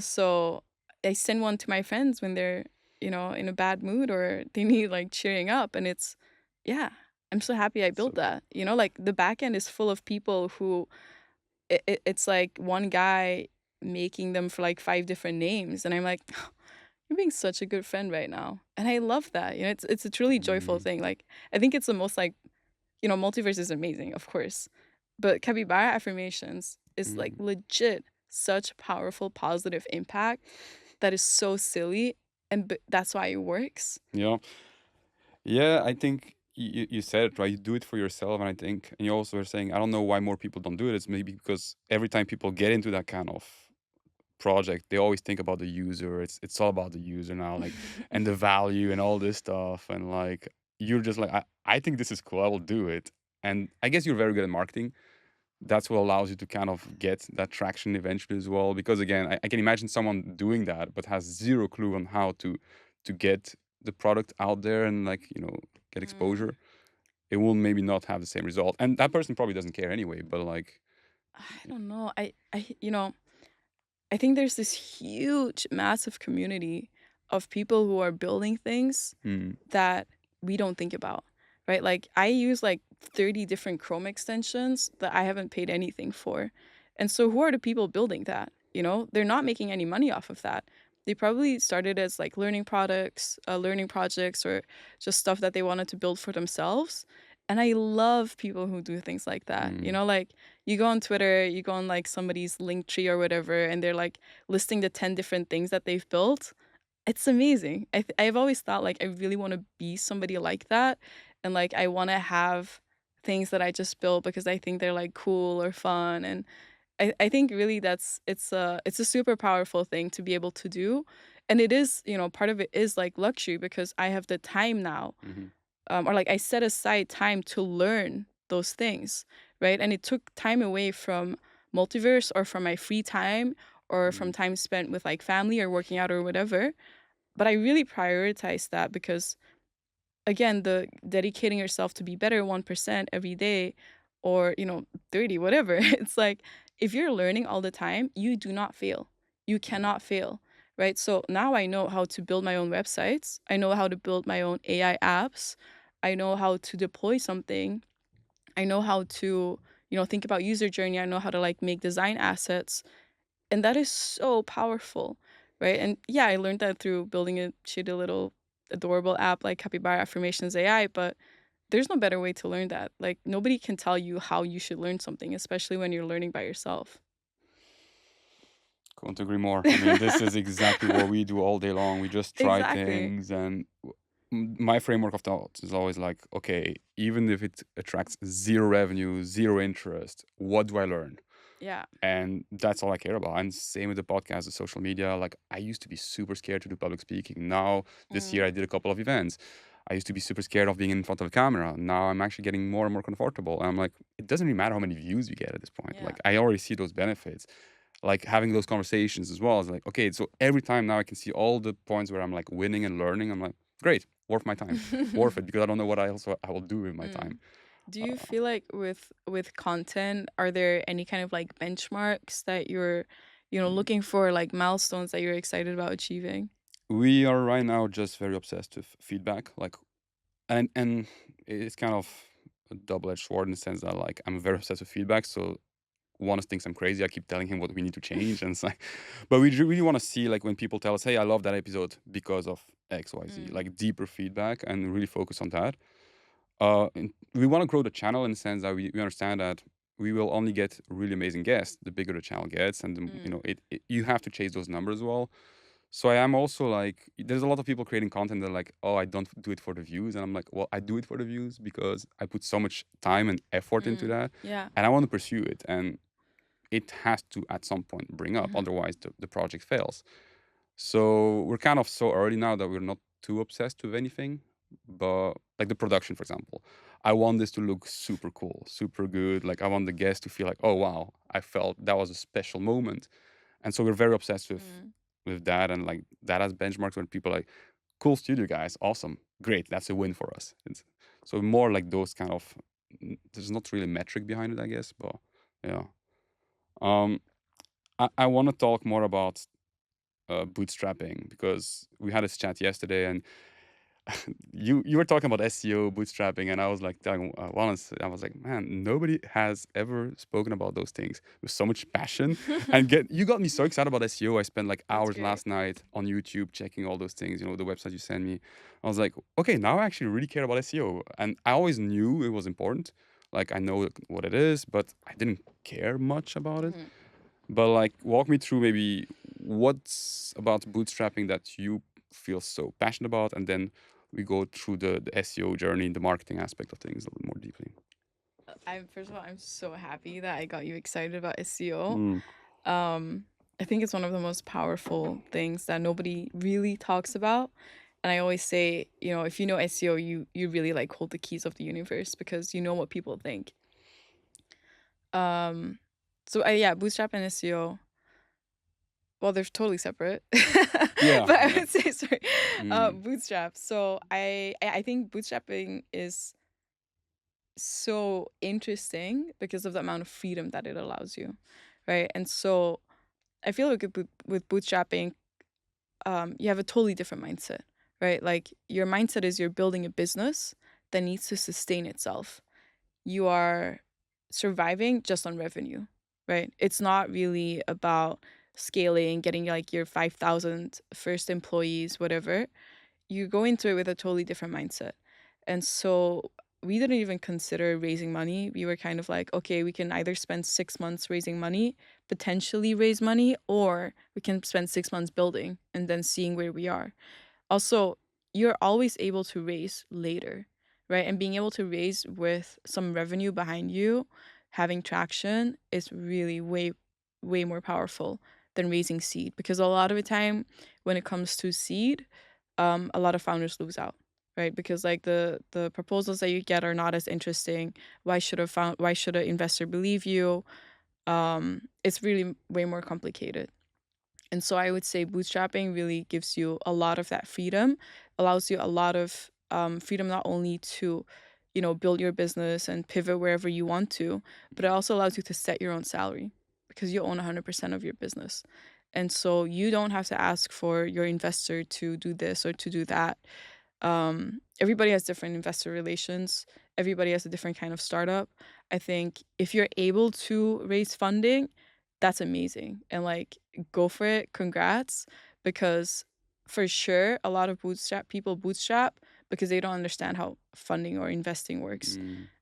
So I send one to my friends when they're, in a bad mood or they need like cheering up. And yeah, I'm so happy I built So- that. Like the back end is full of people who it's like one guy making them for like 5 different names. And I'm like, you're being such a good friend right now. And I love that. It's a truly joyful thing. Like, I think it's the most like, Multiverse is amazing, of course. But capybara affirmations is like legit such powerful positive impact that is so silly. And that's why it works. Yeah, I think you said it right. You do it for yourself, and I think, and you also were saying, I don't know why more people don't do it. It's maybe because every time people get into that kind of project, they always think about the user. It's all about the user now, like, and the value and all this stuff. And like, you're just like, I think this is cool. I will do it. And I guess you're very good at marketing. That's what allows you to kind of get that traction eventually as well. Because again, I can imagine someone doing that but has zero clue on how to get the product out there and like, get exposure. It will maybe not have the same result. And that person probably doesn't care anyway, but like, I don't know. I think there's this huge, massive community of people who are building things that we don't think about, right? Like I use like 30 different Chrome extensions that I haven't paid anything for. And so who are the people building that? They're not making any money off of that. They probably started as like learning projects, or just stuff that they wanted to build for themselves. And I love people who do things like that. Like you go on Twitter, you go on like somebody's link tree or whatever, and they're like listing the 10 different things that they've built. It's amazing. I've always thought like I really want to be somebody like that. And like I want to have things that I just built because I think they're like cool or fun. And I think really it's a super powerful thing to be able to do. And it is, part of it is like luxury because I have the time now. Or like I set aside time to learn those things, right? And it took time away from Multiverse or from my free time or from time spent with like family or working out or whatever. But I really prioritize that because, again, the dedicating yourself to be better 1% every day or, 30, whatever. It's like if you're learning all the time, you do not fail. You cannot fail, right? So now I know how to build my own websites. I know how to build my own AI apps. I know how to deploy something. I know how to, think about user journey. I know how to like make design assets. And that is so powerful, right? And yeah, I learned that through building a shitty little adorable app like Capybara Affirmations AI, but there's no better way to learn that. Like nobody can tell you how you should learn something, especially when you're learning by yourself. couldn't agree more. I mean, this is exactly what we do all day long. We just try Exactly. things, and my framework of thought is always like, okay, even if it attracts zero revenue, zero interest, what do I learn? Yeah. And that's all I care about. And same with the podcast, the social media. Like, I used to be super scared to do public speaking. Now, this year, I did a couple of events. I used to be super scared of being in front of a camera. Now I'm actually getting more and more comfortable. And I'm like, it doesn't really matter how many views you get at this point. Yeah. Like, I already see those benefits. like having those conversations as well. It's like, okay, so every time now I can see all the points where I'm like winning and learning. I'm like, great, worth my time, worth it, because I don't know what I will do with my time. Do you feel like with content, are there any kind of like benchmarks that you're, looking for, like milestones that you're excited about achieving? We are right now just very obsessed with feedback, like, and it's kind of a double-edged sword in the sense that like I'm very obsessed with feedback. So one thinks I'm crazy. I keep telling him what we need to change, and it's like, but we really want to see like when people tell us, "Hey, I love that episode because of X, Y, Z," like deeper feedback, and really focus on that. And we want to grow the channel in the sense that we understand that we will only get really amazing guests the bigger the channel gets, and you have to chase those numbers as well. So I am also like, there's a lot of people creating content that are like, oh, I don't do it for the views. And I'm like, well, I do it for the views because I put so much time and effort into that. Yeah. And I want to pursue it. And it has to, at some point, bring up. Otherwise, the project fails. So we're kind of so early now that we're not too obsessed with anything. But like the production, for example, I want this to look super cool, super good. Like I want the guest to feel like, oh, wow, I felt that was a special moment. And so we're very obsessed with that, and like that as benchmarks when people are like, cool studio guys, awesome, great, that's a win for us. So more like those kind of, there's not really a metric behind it, I guess, but yeah. I want to talk more about bootstrapping, because we had this chat yesterday, and you were talking about SEO, bootstrapping, and I was like telling Wallace, I was like, man, nobody has ever spoken about those things with so much passion. And you got me so excited about SEO. I spent like hours last night on YouTube checking all those things, the website you sent me. I was like, okay, now I actually really care about SEO. And I always knew it was important. Like I know what it is, but I didn't care much about it. But like, walk me through maybe what's about bootstrapping that you feel so passionate about, and then we go through the SEO journey, the marketing aspect of things a little more deeply. First of all, I'm so happy that I got you excited about SEO. I think it's one of the most powerful things that nobody really talks about. And I always say, if you know SEO, you really like hold the keys of the universe, because you know what people think. Bootstrap and SEO, well, they're totally separate. Yeah. But I would say, sorry, Bootstrap. So I think bootstrapping is so interesting because of the amount of freedom that it allows you, right? And so I feel like with bootstrapping, you have a totally different mindset, right? Like your mindset is you're building a business that needs to sustain itself. You are surviving just on revenue, right? It's not really about scaling, getting like your 5,000 first employees, whatever. You go into it with a totally different mindset. And so we didn't even consider raising money. We were kind of like, okay, we can either spend 6 months raising money, potentially raise money, or we can spend 6 months building and then seeing where we are. Also, you're always able to raise later, right? And being able to raise with some revenue behind you, having traction, is really way, way more powerful than raising seed. Because a lot of the time when it comes to seed, a lot of founders lose out, right? Because like the proposals that you get are not as interesting. Why should an investor believe you? It's really way more complicated. And so I would say bootstrapping really gives you a lot of that freedom, allows you a lot of freedom, not only to, build your business and pivot wherever you want to, but it also allows you to set your own salary, because you own 100% of your business. And so you don't have to ask for your investor to do this or to do that. Everybody has different investor relations. Everybody has a different kind of startup. I think if you're able to raise funding, that's amazing. And like, go for it. Congrats. Because for sure, a lot of people bootstrap because they don't understand how funding or investing works.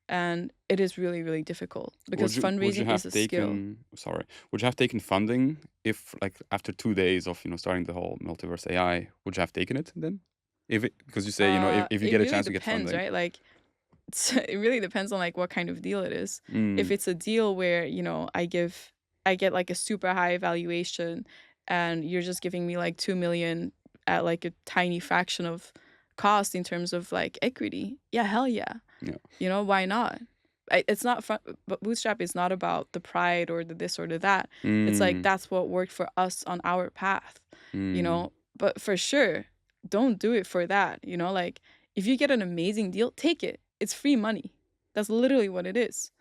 And it is really, really difficult, because fundraising is a skill. Would you have taken funding if, like, after 2 days of starting the whole Multiverse AI, would you have taken it then? Because you say if you get a chance to get funding, right? Like, it really depends on like what kind of deal it is. If it's a deal where I get like a super high valuation, and you're just giving me like 2 million at like a tiny fraction of cost in terms of like equity, yeah, hell yeah. Yeah. Why not? It's not fun, but bootstrap is not about the pride or the this or the that. It's like that's what worked for us on our path, you know. But for sure, don't do it for that, you know. Like if you get an amazing deal, take it. It's free money. That's literally what it is.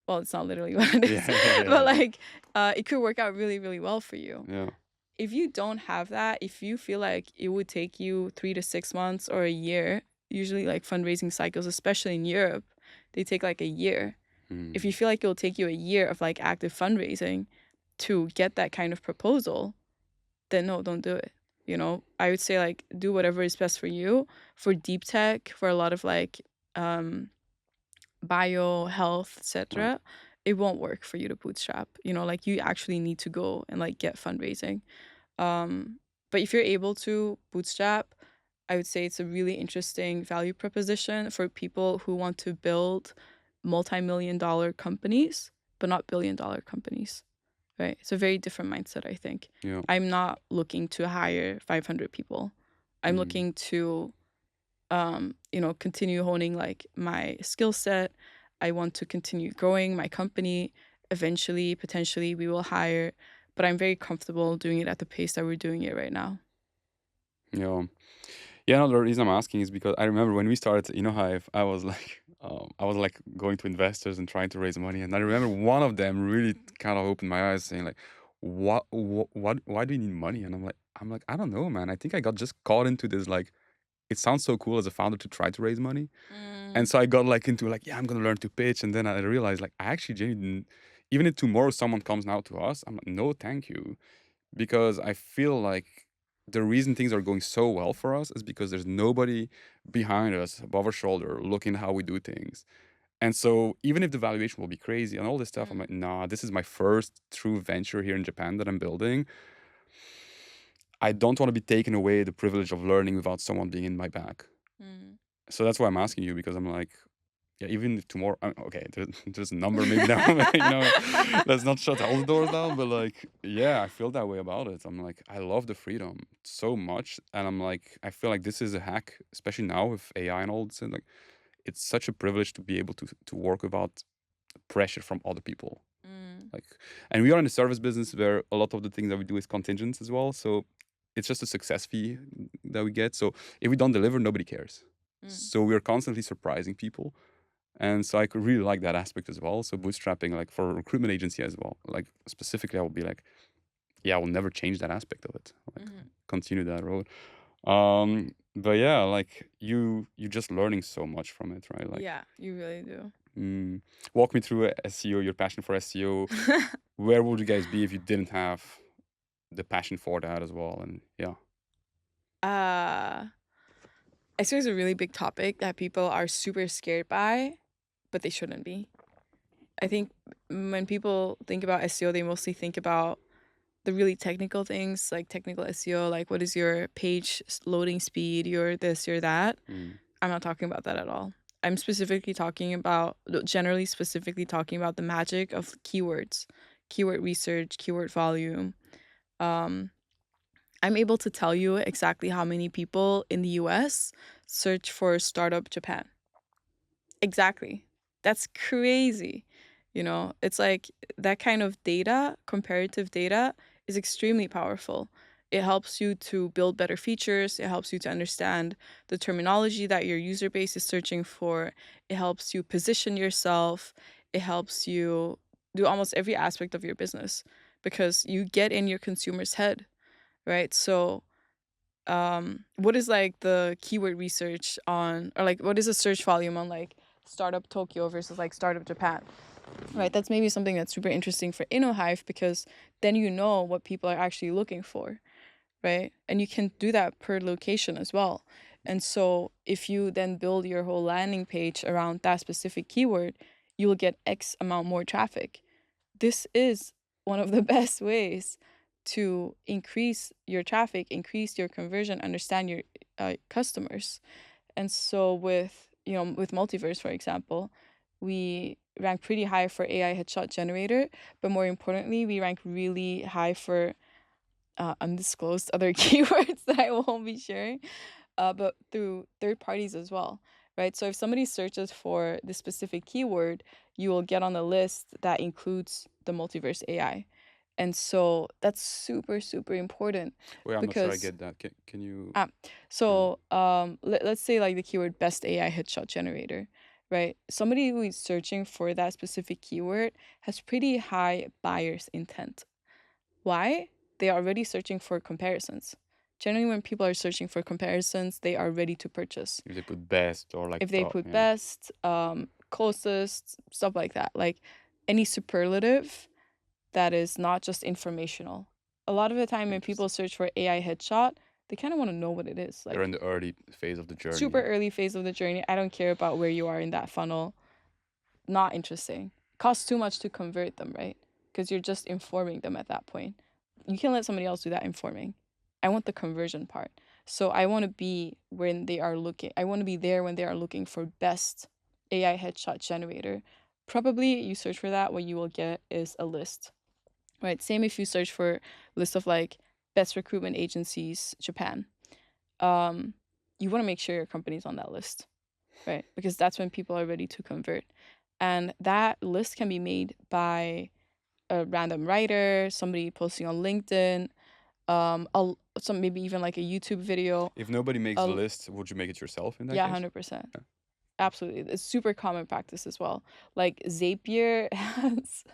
Well, it's not literally what it is, but like it could work out really, really well for you. Yeah. If you don't have that, if you feel like it would take you 3 to 6 months or a year, usually like fundraising cycles, especially in Europe, they take like a year. If you feel like it'll take you a year of like active fundraising to get that kind of proposal, then no, don't do it. You know, I would say like do whatever is best for you. For deep tech, for a lot of like bio, health, etc., it won't work for you to bootstrap. You know, like you actually need to go and like get fundraising. But if you're able to bootstrap, I would say it's a really interesting value proposition for people who want to build multi-million-dollar companies, but not billion-dollar companies, right? It's a very different mindset, I think. Yeah. I'm not looking to hire 500 people. I'm looking to, you know, continue honing like my skill set. I want to continue growing my company. Eventually, potentially, we will hire, but I'm very comfortable doing it at the pace that we're doing it right now. Yeah. Yeah, no, the reason I'm asking is because I remember when we started InnoHyve, I was like going to investors and trying to raise money, and I remember one of them really kind of opened my eyes, saying like, "What, why do you need money?" And I'm like, I don't know, man. I think I got just caught into this like, it sounds so cool as a founder to try to raise money, and so I got like into like, yeah, I'm gonna learn to pitch, and then I realized like, I actually genuinely, even if tomorrow someone comes now to us, I'm like, no, thank you, because I feel like the reason things are going so well for us is because there's nobody behind us above our shoulder looking how we do things. And so even if the valuation will be crazy and all this stuff, I'm like, nah, this is my first true venture here in Japan that I'm building. I don't want to be taken away the privilege of learning without someone being in my back. So that's why I'm asking you, because I'm like, yeah, even if tomorrow, okay, there's a number maybe now, you know, let's not shut all the doors down, but like, yeah, I feel that way about it. I'm like, I love the freedom so much, and I'm like, I feel like this is a hack, especially now with AI and all this, and like, it's such a privilege to be able to work without pressure from other people. Like, and we are in a service business where a lot of the things that we do is contingent as well, so it's just a success fee that we get. So if we don't deliver, nobody cares. So we're constantly surprising people. And so I could really like that aspect as well. So bootstrapping, like for a recruitment agency as well, like specifically, I will be like, yeah, I will never change that aspect of it. Like continue that road. But yeah, like you just learning so much from it, right? Like, yeah, you really do. Walk me through SEO, your passion for SEO. Where would you guys be if you didn't have the passion for that as well? And yeah. SEO is a really big topic that people are super scared by, but they shouldn't be. I think when people think about SEO, they mostly think about the really technical things, like technical SEO, like what is your page loading speed, your this, your that. I'm not talking about that at all. I'm generally specifically talking about the magic of keywords, keyword research, keyword volume. I'm able to tell you exactly how many people in the US search for startup Japan. Exactly. That's crazy. You know, it's like that kind of data, comparative data, is extremely powerful. It helps you to build better features. It helps you to understand the terminology that your user base is searching for. It helps you position yourself. It helps you do almost every aspect of your business because you get in your consumer's head, right? So, what is like the keyword research on, or like what is the search volume on like startup Tokyo versus like startup Japan? Right, that's maybe something that's super interesting for InnoHyve because then you know what people are actually looking for, right? And you can do that per location as well. And so if you then build your whole landing page around that specific keyword, you will get X amount more traffic. This is one of the best ways to increase your traffic, increase your conversion, understand your customers. And so with Multiverse, for example, we rank pretty high for AI headshot generator, but more importantly, we rank really high for undisclosed other keywords that I won't be sharing, but through third parties as well. right? So if somebody searches for the specific keyword, you will get on the list that includes the Multiverse AI. And so that's super, super important Wait, I'm not sure I because get that. Can you? ah, so let's say like the keyword best AI headshot generator, right? Somebody who is searching for that specific keyword has pretty high buyer's intent. Why? They are already searching for comparisons. Generally, when people are searching for comparisons, they are ready to purchase. If they put best or like If they top, put yeah. best, closest, stuff like that, like any superlative that is not just informational. A lot of the time when people search for AI headshot, they kind of want to know what it is. They're Like in the early phase of the journey. super early phase of the journey. I don't care about where you are in that funnel. Not interesting. Costs too much to convert them, right? Because you're just informing them at that point. You can let somebody else do that informing. I want the conversion part. So I want to be when they are looking. I want to be there when they are looking for best AI headshot generator. Probably you search for that, what you will get is a list, right? Same if you search for list of like best recruitment agencies, Japan. You want to make sure your company's on that list, right? Because that's when people are ready to convert. And that list can be made by a random writer, somebody posting on LinkedIn, some maybe even like a YouTube video. If nobody makes the list, would you make it yourself in that Yeah, case? 100%. Yeah. Absolutely. It's super common practice as well. Like Zapier has,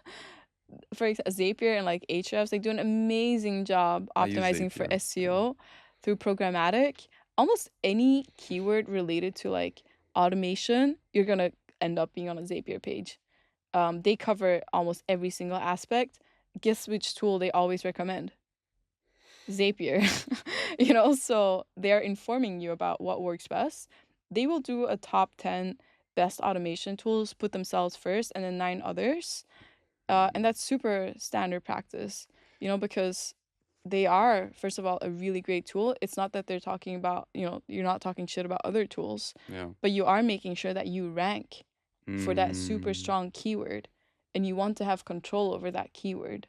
for example, Zapier and like Ahrefs, they do an amazing job optimizing for SEO through programmatic. Almost any keyword related to like automation, you're going to end up being on a Zapier page. They cover almost every single aspect. Guess which tool they always recommend? Zapier. So they're informing you about what works best. They will do a top 10 best automation tools, put themselves first, and then 9 others. And that's super standard practice, because they are, first of all, a really great tool. It's not that they're talking about, you're not talking shit about other tools, but you are making sure that you rank for that super strong keyword, and you want to have control over that keyword.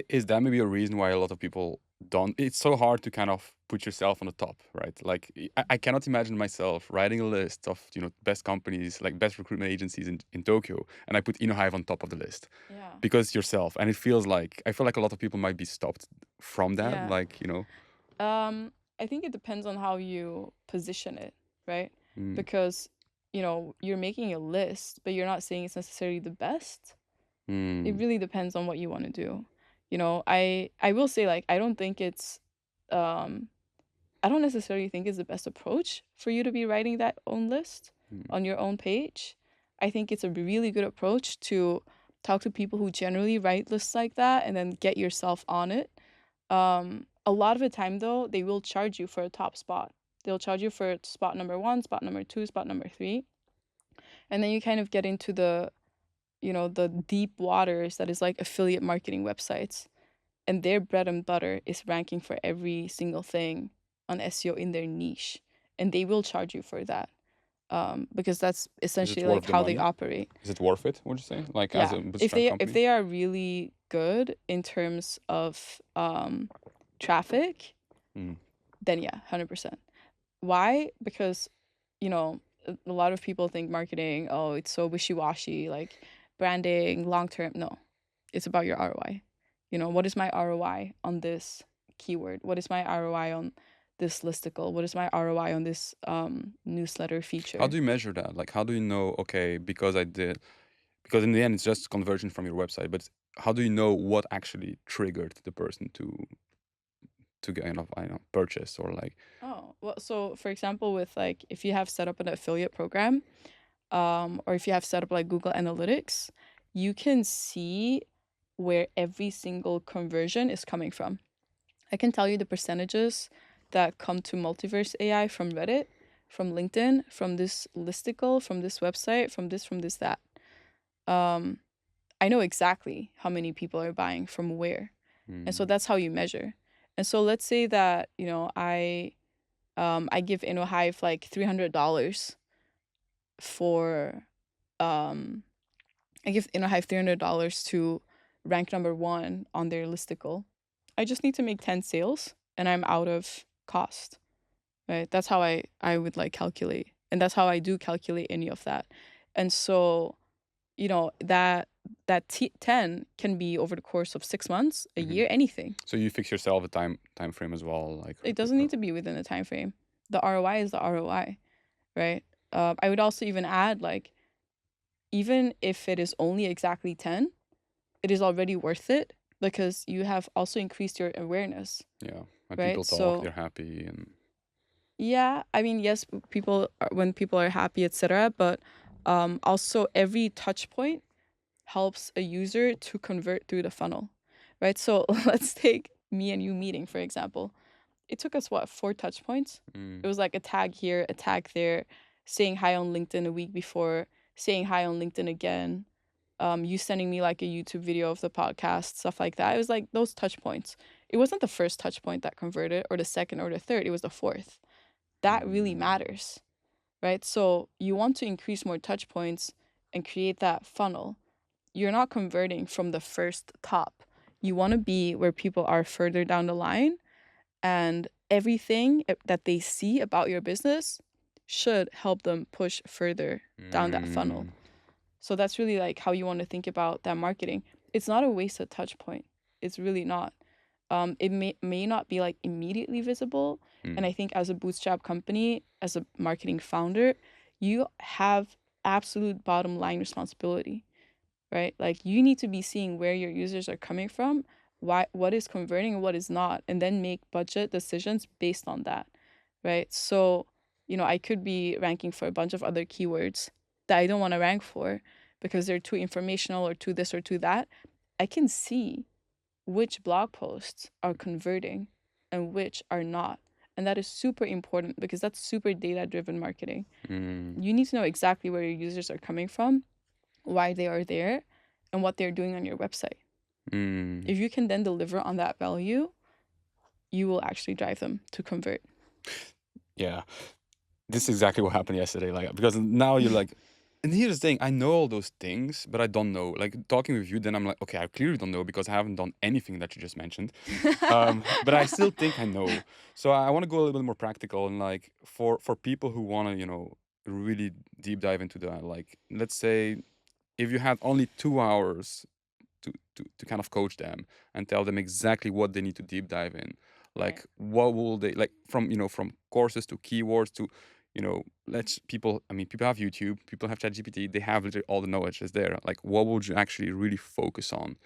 Is that maybe a reason why a lot of people don't? It's so hard to kind of put yourself on the top, right? Like I cannot imagine myself writing a list of best companies, like best recruitment agencies in Tokyo, and I put InnoHyve on top of the list. Yeah. Because it's yourself, and I feel like a lot of people might be stopped from that. Yeah. Like I think it depends on how you position it, right? Because you're making a list, but you're not saying it's necessarily the best. It really depends on what you want to do. I will say, like, I don't necessarily think it's the best approach for you to be writing that own list on your own page. I think it's a really good approach to talk to people who generally write lists like that and then get yourself on it. A lot of the time, though, they will charge you for a top spot. They'll charge you for spot number 1, spot number 2, spot number 3. And then you kind of get into the deep waters that is like affiliate marketing websites. And their bread and butter is ranking for every single thing on SEO in their niche. And they will charge you for that. Because that's essentially like how they operate. Is it worth it, would you say? Like, yeah. As a bootstrap company? If they are really good in terms of traffic, then yeah, 100%. Why? Because, a lot of people think marketing, oh, it's so wishy-washy, like branding, long-term. No, it's about your ROI. What is my ROI on this keyword? What is my ROI on this listicle? What is my ROI on this newsletter feature? How do you measure that? Like, how do you know, okay, because in the end, it's just conversion from your website, but how do you know what actually triggered the person to kind of, purchase or like? Oh, well, so for example, with like, if you have set up an affiliate program, or if you have set up like Google Analytics, you can see where every single conversion is coming from. I can tell you the percentages that come to Multiverse AI from Reddit, from LinkedIn, from this listicle, from this website, from this, that. I know exactly how many people are buying from where. And so that's how you measure. And so let's say that, I give InnoHyve like $300 for, I give InnoHyve $300 to rank number 1 on their listicle. I just need to make 10 sales and I'm out of cost, right? That's how I would like calculate And that's how I do calculate any of that. And so, that 10 can be over the course of 6 months, a year, anything. So you fix yourself a time frame as well, like It doesn't need to be within a time frame. The ROI is the ROI, right? I would also even add, like, even if it is only exactly 10, it is already worth it because you have also increased your awareness. Yeah, when right? people talk, So they're happy, and yeah, I mean, yes, when people are happy, etc. But also every touch point helps a user to convert through the funnel, right? So let's take me and you meeting, for example. It took us, what, 4 touch points? It was like a tag here, a tag there, saying hi on LinkedIn a week before, saying hi on LinkedIn again, you sending me like a YouTube video of the podcast, stuff like that. It was like those touch points. It wasn't the first touch point that converted or the second or the third. It was the fourth. That really matters, right? So you want to increase more touch points and create that funnel. You're not converting from the first top. You want to be where people are further down the line, and everything that they see about your business should help them push further down that funnel. So that's really like how you want to think about that marketing. It's not a wasted touch point. It's really not. It may not be like immediately visible. And I think as a bootstrap company, as a marketing founder, you have absolute bottom line responsibility, right? Like you need to be seeing where your users are coming from, what is converting and what is not, and then make budget decisions based on that, right? So, I could be ranking for a bunch of other keywords that I don't want to rank for because they're too informational or too this or too that. I can see which blog posts are converting and which are not. And that is super important because that's super data-driven marketing. You need to know exactly where your users are coming from, why they are there, and what they're doing on your website. If you can then deliver on that value, you will actually drive them to convert. Yeah, this is exactly what happened yesterday. Like, because now you're like, and here's the thing: I know all those things, but I don't know. Like talking with you, then I'm like, okay, I clearly don't know because I haven't done anything that you just mentioned. But I still think I know. So I want to go a little bit more practical and like for people who want to, really deep dive into that. Like, let's say if you had only 2 hours to kind of coach them and tell them exactly what they need to deep dive in, like Right. what will they like from courses to keywords to let's people, I mean, people have YouTube, people have ChatGPT, they have literally all the knowledge is there. Like what would you actually really focus on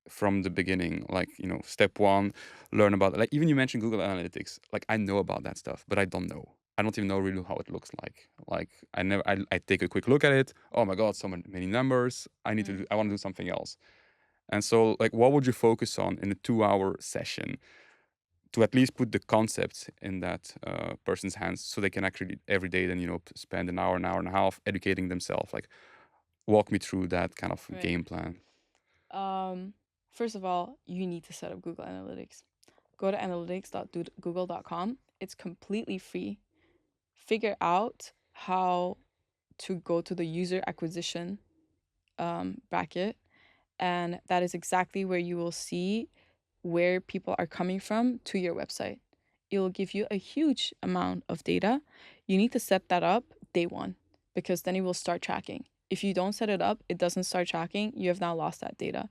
from the beginning? Like, step one, learn about, like, even you mentioned Google Analytics. Like I know about that stuff, but I don't even know really how it looks like. Like I take a quick look at it. Oh my God, so many numbers. I want to do something else. And so, like, what would you focus on in a 2-hour session to at least put the concepts in that person's hands so they can actually every day then, spend an hour and a half educating themselves? Like, walk me through that kind of Right. game plan. First of all, you need to set up Google Analytics. Go to analytics.google.com. It's completely free. Figure out how to go to the user acquisition bracket, and that is exactly where you will see where people are coming from to your website. It will give you a huge amount of data. You need to set that up day one because then it will start tracking. If you don't set it up, it doesn't start tracking. You have now lost that data.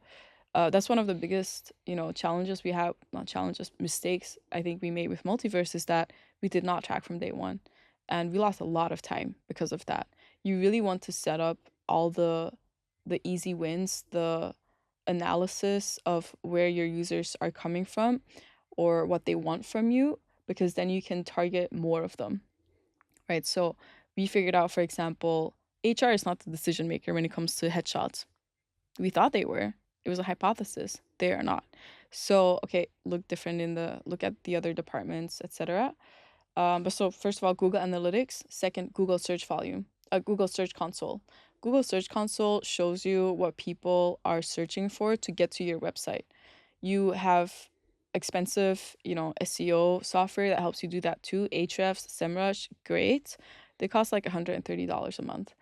That's one of the biggest, challenges we have, not challenges, mistakes I think we made with Multiverse is that we did not track from day one. And we lost a lot of time because of that. You really want to set up all the easy wins, the analysis of where your users are coming from or what they want from you, because then you can target more of them, right? So we figured out, for example, HR is not the decision maker when it comes to headshots. We thought they were. It was a hypothesis. They are not. So, okay, look at the other departments, etc. But so first of all, Google Analytics. Second, Google Search Volume, Google Search Console. Google Search Console shows you what people are searching for to get to your website. You have expensive, SEO software that helps you do that too. Ahrefs, SEMrush, great. They cost like $130 a month,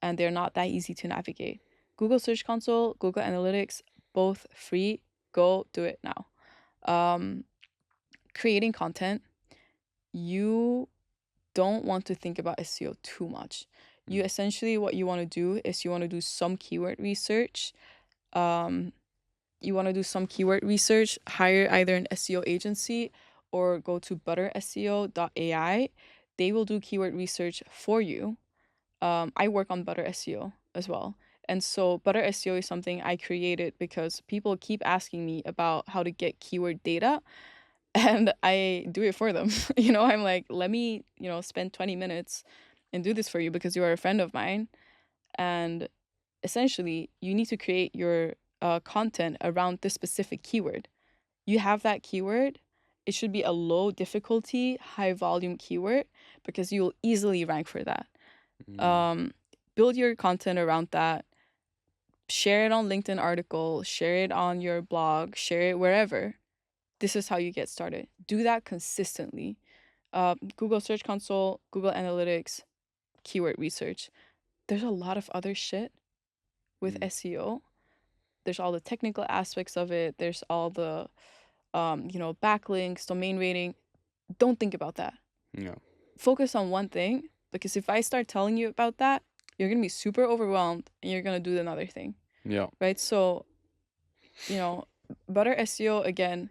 and they're not that easy to navigate. Google Search Console, Google Analytics, both free. Go do it now. Creating content. You don't want to think about SEO too much. You essentially, what you want to do is you want to do some keyword research. You want to do some keyword research, hire either an SEO agency or go to butterseo.ai. They will do keyword research for you. I work on Butter SEO as well. And so Butter SEO is something I created because people keep asking me about how to get keyword data, and I do it for them. I'm like, let me, spend 20 minutes and do this for you because you are a friend of mine. And essentially, you need to create your content around this specific keyword. You have that keyword, it should be a low difficulty, high volume keyword because you'll easily rank for that. Build your content around that. Share it on LinkedIn article, share it on your blog, share it wherever. This is how you get started. Do that consistently. Google Search Console, Google Analytics, keyword research. There's a lot of other shit with SEO. There's all the technical aspects of it. There's all the, backlinks, domain rating. Don't think about that. Yeah. Focus on one thing, because if I start telling you about that, you're going to be super overwhelmed and you're going to do another thing. Yeah. Right? So, Butter SEO, again,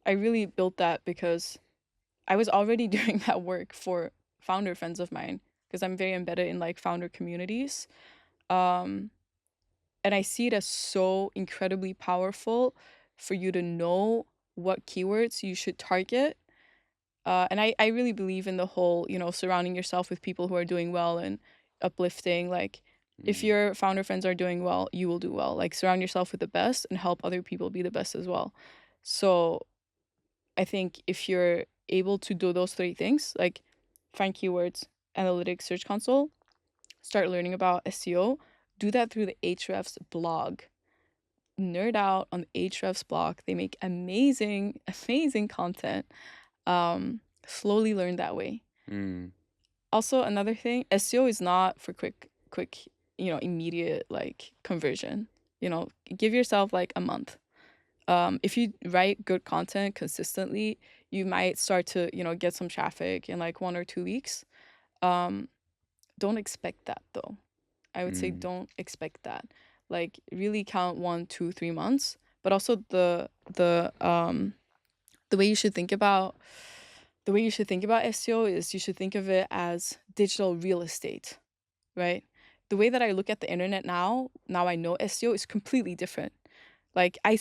I really built that because I was already doing that work for founder friends of mine because I'm very embedded in like founder communities. And I see it as so incredibly powerful for you to know what keywords you should target. And I really believe in the whole, surrounding yourself with people who are doing well and uplifting. Like, if your founder friends are doing well, you will do well. Like, surround yourself with the best and help other people be the best as well. So I think if you're able to do those three things, like find keywords, analytics, search console, start learning about SEO, do that through the Ahrefs blog. Nerd out on the Ahrefs blog. They make amazing, amazing content. Slowly learn that way. Also, another thing, SEO is not for quick, immediate like conversion. Give yourself like a month. If you write good content consistently, you might start to, get some traffic in like 1 or 2 weeks. Don't expect that though. I would say don't expect that. Like, really count 1, 2, 3 months. But also the way you should think about SEO is you should think of it as digital real estate, right? The way that I look at the internet now I know SEO is completely different. Like, I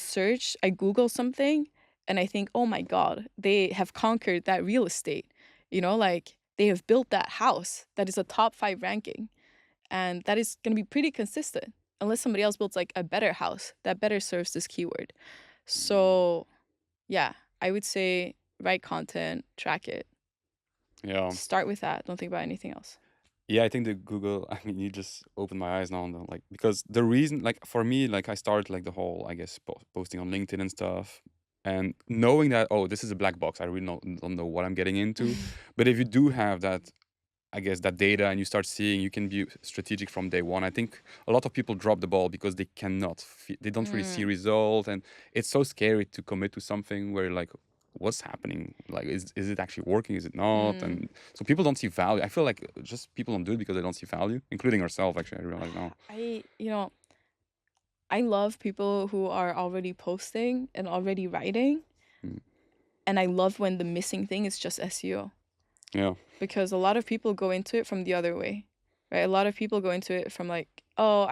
Google something and I think, oh my God, they have conquered that real estate. Like, they have built that house that is a top 5 ranking. And that is going to be pretty consistent unless somebody else builds like a better house that better serves this keyword. So yeah, I would say write content, track it. Yeah. Start with that. Don't think about anything else. Yeah, I think the Google, I mean, you just opened my eyes now on the, like, because the reason, like, for me, like, I started, like, the whole, I guess, posting on LinkedIn and stuff, and knowing that, oh, this is a black box, I really don't know what I'm getting into. But if you do have that, I guess, that data and you start seeing, you can be strategic from day one. I think a lot of people drop the ball because they cannot, they don't really see result, and it's so scary to commit to something where, like, what's happening, like, is it actually working, is it not? And so people don't see value. I feel like just people don't do it because they don't see value, including ourselves, actually. I realize now. I love people who are already posting and already writing, and I love when the missing thing is just SEO. Yeah. Because a lot of people go into it from the other way, right? A lot of people go into it from like, oh,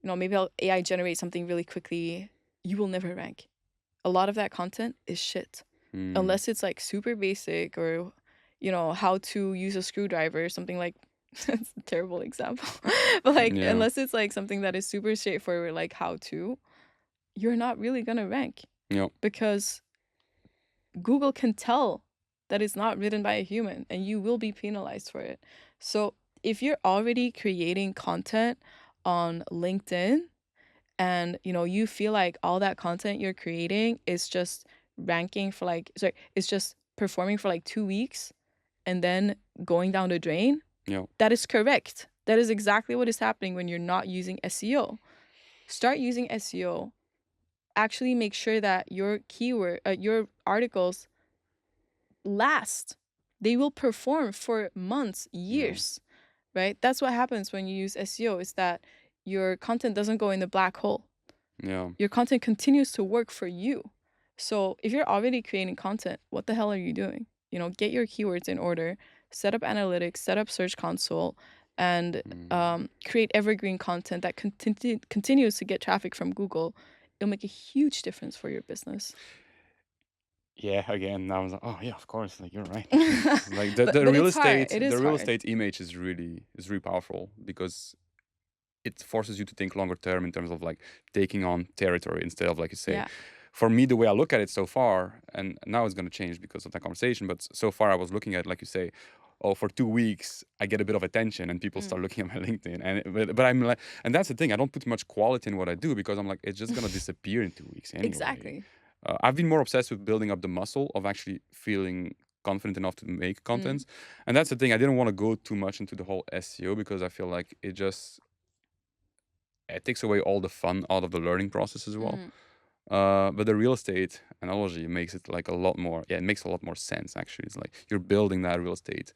maybe I'll AI generate something really quickly. You will never rank. A lot of that content is shit. Unless it's like super basic, or, how to use a screwdriver or something like, that's a terrible example. But like, unless it's like something that is super straightforward, like how to, you're not really gonna rank. Yeah. Because Google can tell that it's not written by a human and you will be penalized for it. So if you're already creating content on LinkedIn and you feel like all that content you're creating is just ranking for like, sorry, it's just performing for like 2 weeks and then going down the drain, that is correct. That is exactly what is happening when you're not using SEO. Start using SEO. Actually make sure that your your articles last. they will perform for months, years, right? That's what happens when you use SEO, is that your content doesn't go in the black hole. Yeah. Your content continues to work for you. So if you're already creating content, what the hell are you doing? Get your keywords in order, set up analytics, set up Search Console, and create evergreen content that continues to get traffic from Google. It'll make a huge difference for your business. Yeah, again, I was like, oh yeah, of course, like you're right. Like But the real it's hard. estate, It is the real hard. estate image is really powerful because it forces you to think longer term in terms of like taking on territory instead of, like you say. Yeah. For me, the way I look at it so far, and now it's going to change because of that conversation, but so far I was looking at, like you say, oh, for 2 weeks I get a bit of attention and people start looking at my LinkedIn, and but I'm like, and that's the thing, I don't put much quality in what I do because I'm like, it's just going to disappear in 2 weeks anyway. Exactly. I've been more obsessed with building up the muscle of actually feeling confident enough to make content, and that's the thing. I didn't want to go too much into the whole SEO because I feel like it takes away all the fun out of the learning process as well. But the real estate analogy makes it like a lot more. Yeah, it makes a lot more sense actually. It's like you're building that real estate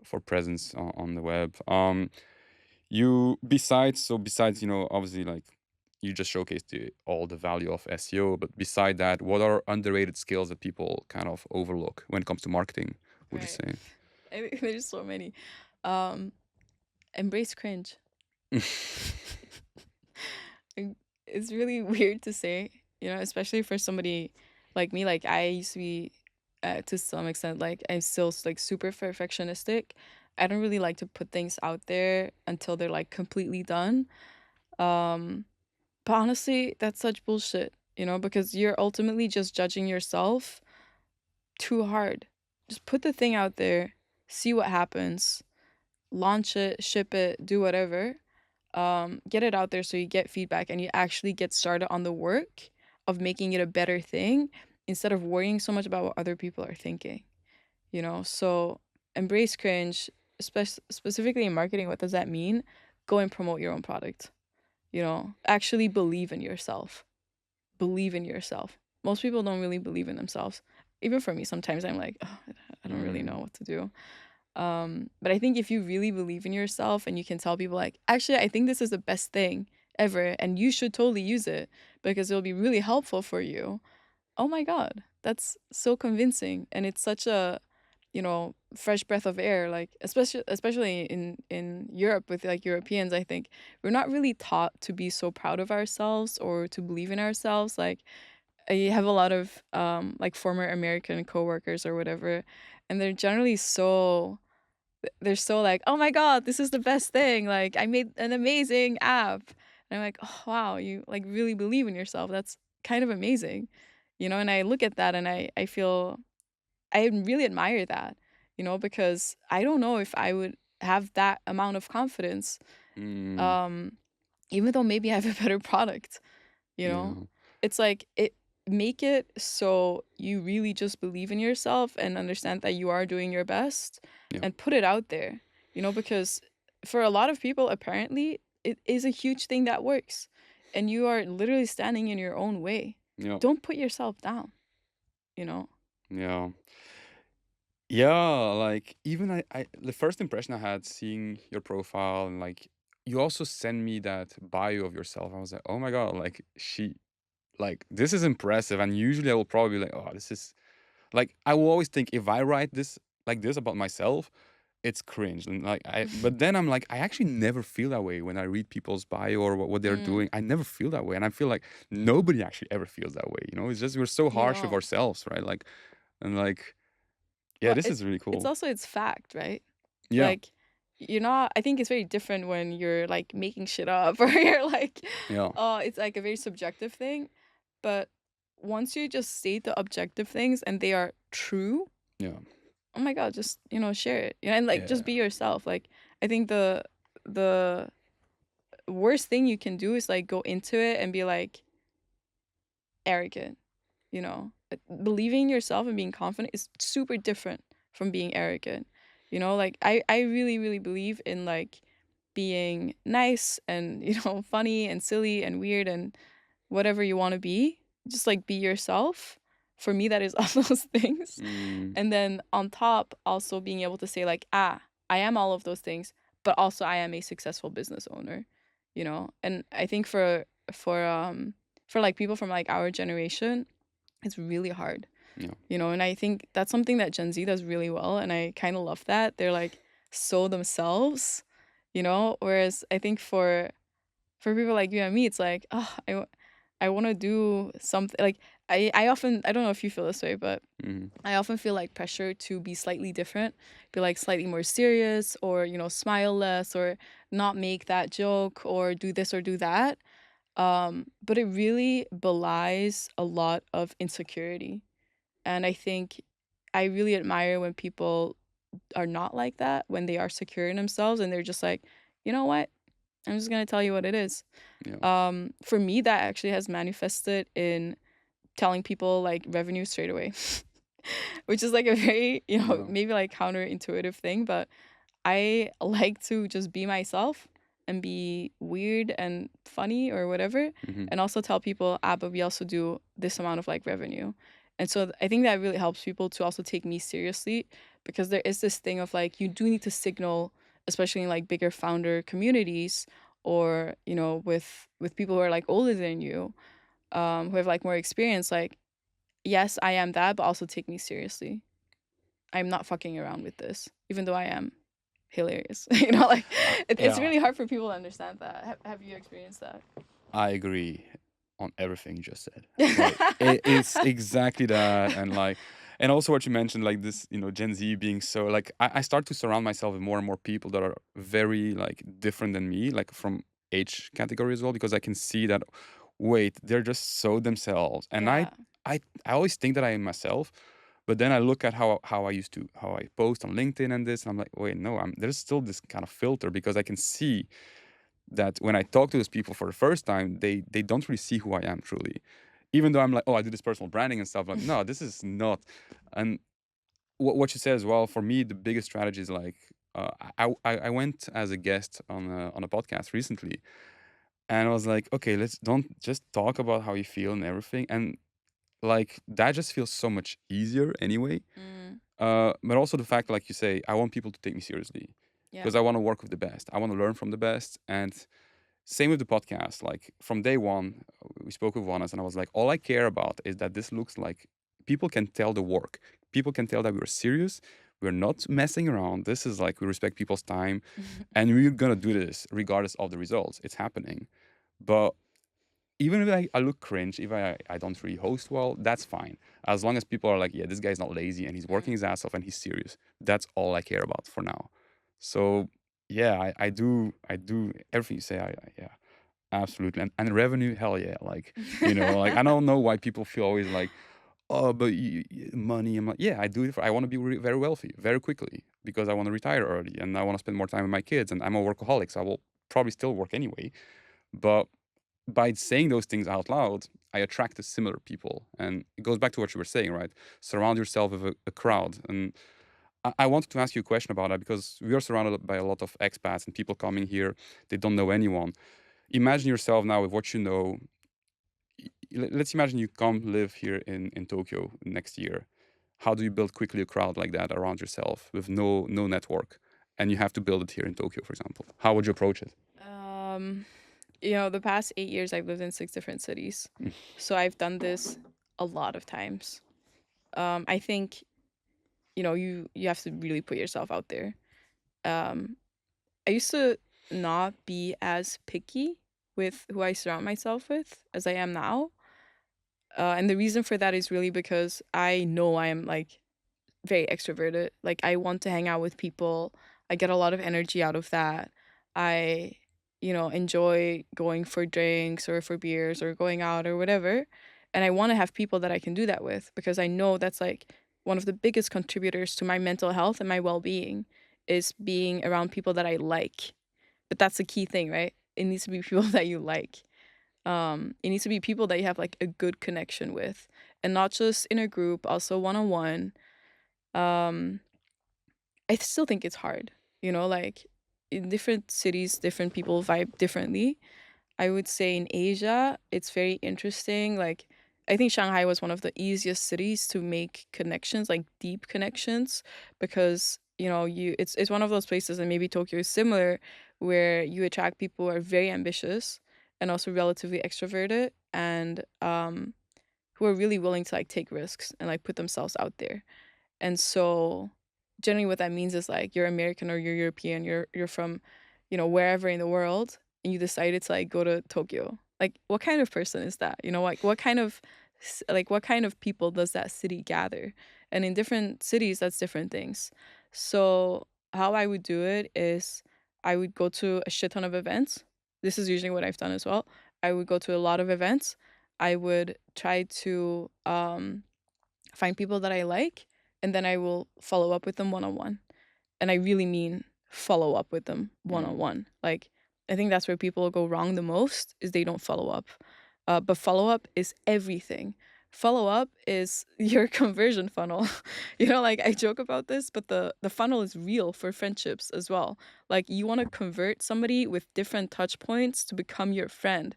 for presence on the web. Besides, obviously, like you just showcased all the value of SEO, but beside that, what are underrated skills that people kind of overlook when it comes to marketing, would you say? There's so many. Embrace cringe. It's really weird to say, especially for somebody like me. Like, I used to be, to some extent, like, I'm still like super perfectionistic. I don't really like to put things out there until they're like completely done. But honestly, that's such bullshit, because you're ultimately just judging yourself too hard. Just put the thing out there, see what happens, launch it, ship it, do whatever. Get it out there so you get feedback and you actually get started on the work of making it a better thing instead of worrying so much about what other people are thinking. So embrace cringe, specifically in marketing. What does that mean? Go and promote your own product. Actually believe in yourself. Believe in yourself. Most people don't really believe in themselves. Even for me, sometimes I'm like, oh, I don't really know what to do. But I think if you really believe in yourself and you can tell people like, actually, I think this is the best thing ever and you should totally use it because it'll be really helpful for you. Oh my God, that's so convincing. And it's such a, fresh breath of air, like especially in Europe with like Europeans. I think we're not really taught to be so proud of ourselves or to believe in ourselves. Like, I have a lot of like former American coworkers or whatever, and they're so like, oh my God, this is the best thing. Like, I made an amazing app. And I'm like, oh, wow, you like really believe in yourself. That's kind of amazing. And I look at that and I feel, I really admire that, because I don't know if I would have that amount of confidence, even though maybe I have a better product, It's like, make it so you really just believe in yourself and understand that you are doing your best and put it out there, because for a lot of people, apparently, it is a huge thing that works. And you are literally standing in your own way. Don't put yourself down, Yeah. Yeah, like even the first impression I had seeing your profile and like you also send me that bio of yourself. I was like, oh my God, like this is impressive. And usually I will probably be like, oh, this is like I will always think if I write this like this about myself, it's cringe. And but then I'm like, I actually never feel that way when I read people's bio or what they're doing. I never feel that way. And I feel like nobody actually ever feels that way. It's just we're so harsh with ourselves, right? Like, and like, yeah, Well, this is really cool. It's also its fact, right? Yeah. Like, I think it's very different when you're like making shit up or you're like, it's like a very subjective thing. But once you just state the objective things and they are true, oh my God, just, share it. And like just be yourself. Like, I think the worst thing you can do is like go into it and be like arrogant. Believing in yourself and being confident is super different from being arrogant. Like I really, really believe in like being nice and, funny and silly and weird and whatever you want to be. Just like be yourself for me, that is all those things. Mm, And then on top, also being able to say like, I am all of those things, but also I am a successful business owner, you know? And I think for like people from like our generation, it's really hard, yeah. you know? And I think that's something that Gen Z does really well. And I kind of love that. They're like so themselves, you know? Whereas I think for people like you and me, it's like, oh, I want to do something. Like I often, I don't know if you feel this way, but Mm, I often feel like pressure to be slightly different, be like slightly more serious, or, you know, smile less, or not make that joke, or do this or do that. But it really belies a lot of insecurity. And I think I really admire when people are not like that, when they are secure in themselves and they're just like, you know what? I'm just gonna tell you what it is. yeah. For me, that actually has manifested in telling people like revenue straight away, which is like a very, you know, Yeah. maybe like counterintuitive thing, but I like to just be myself and be weird and funny or whatever, Mm-hmm. and also tell people, but we also do this amount of like revenue. And so I think that really helps people to also take me seriously, because there is this thing of like, you do need to signal, especially in like bigger founder communities, or, you know, with people who are like older than you, who have like more experience, like, yes, I am that, but also take me seriously. I'm not fucking around with this, even though I am hilarious. You know, like it's Yeah, really hard for people to understand that. Have you experienced that? I agree on everything you just said. Like it's exactly that, and like, and also what you mentioned, like this, you know, Gen Z being so like, I start to surround myself with more and more people that are very like different than me, like from age category as well, because I can see that, wait, they're just so themselves, and Yeah. I always think that I am myself, but then I look at how I used to how I post on LinkedIn and this, and I'm like, wait, no, there's still this kind of filter, because I can see that when I talk to those people for the first time, they don't really see who I am truly. Even though I'm like, oh, I do this personal branding and stuff. Like, no, this is not. And what you said as well, for me, the biggest strategy is like, I went as a guest on a podcast recently, and I was like, okay, let's don't just talk about how you feel and everything, and like that just feels so much easier anyway. Mm, But also the fact, like you say, I want people to take me seriously, yeah. because I want to work with the best. I want to learn from the best, and same with the podcast. Like from day one, we spoke with Wannes, and I was like, all I care about is that this looks like people can tell the work. People can tell that we're serious. We're not messing around. This is like we respect people's time, and we're gonna do this regardless of the results. It's happening. But even if I look cringe, if I don't really host well, that's fine. As long as people are like, yeah, this guy's not lazy and he's working his ass off and he's serious. That's all I care about for now. So yeah, I do everything you say. Yeah, absolutely. And revenue, hell yeah. Like, you know, like I don't know why people feel always like, oh, but money. I'm like, yeah, I do it for, I want to be very wealthy very quickly, because I want to retire early and I want to spend more time with my kids, and I'm a workaholic, so I will probably still work anyway. But by saying those things out loud, I attract similar people. And it goes back to what you were saying, right? Surround yourself with a crowd. And I wanted to ask you a question about that, because we are surrounded by a lot of expats and people coming here. They don't know anyone. Imagine yourself now with what you know. Let's imagine you come live here in Tokyo next year. How do you build quickly a crowd like that around yourself with no network? And you have to build it here in Tokyo, for example. How would you approach it? Um, you know, the past 8 years I've lived in 6 different cities, so I've done this a lot of times. I think, you know, you have to really put yourself out there. Um, I used to not be as picky with who I surround myself with as I am now. And the reason for that is really because I know I am like very extroverted. Like I want to hang out with people. I get a lot of energy out of that. I, you know, enjoy going for drinks or for beers or going out or whatever. And I want to have people that I can do that with, because I know that's like one of the biggest contributors to my mental health and my well-being is being around people that I like. But that's the key thing, right? It needs to be people that you like. It needs to be people that you have like a good connection with, and not just in a group, also one-on-one. um I still think it's hard, you know, like in different cities different people vibe differently. I would say in Asia it's very interesting. Like I think Shanghai was one of the easiest cities to make connections, like deep connections, because it's one of those places, and maybe Tokyo is similar, where you attract people who are very ambitious and also relatively extroverted, and who are really willing to like take risks and like put themselves out there. And so generally what that means is like you're American or you're European, you're from, wherever in the world, and you decided to like go to Tokyo. Like what kind of person is that? Like what kind of people does that city gather? And in different cities that's different things. So how I would do it is I would go to a shit ton of events. This is usually what I've done as well. I would go to a lot of events. I would try to find people that I like, and then I will follow up with them one on one. And I really mean follow up with them one on one. Like, I think that's where people go wrong the most is they don't follow up. But follow up is everything. Follow up is your conversion funnel. Like I joke about this, but the funnel is real for friendships as well. Like you want to convert somebody with different touch points to become your friend.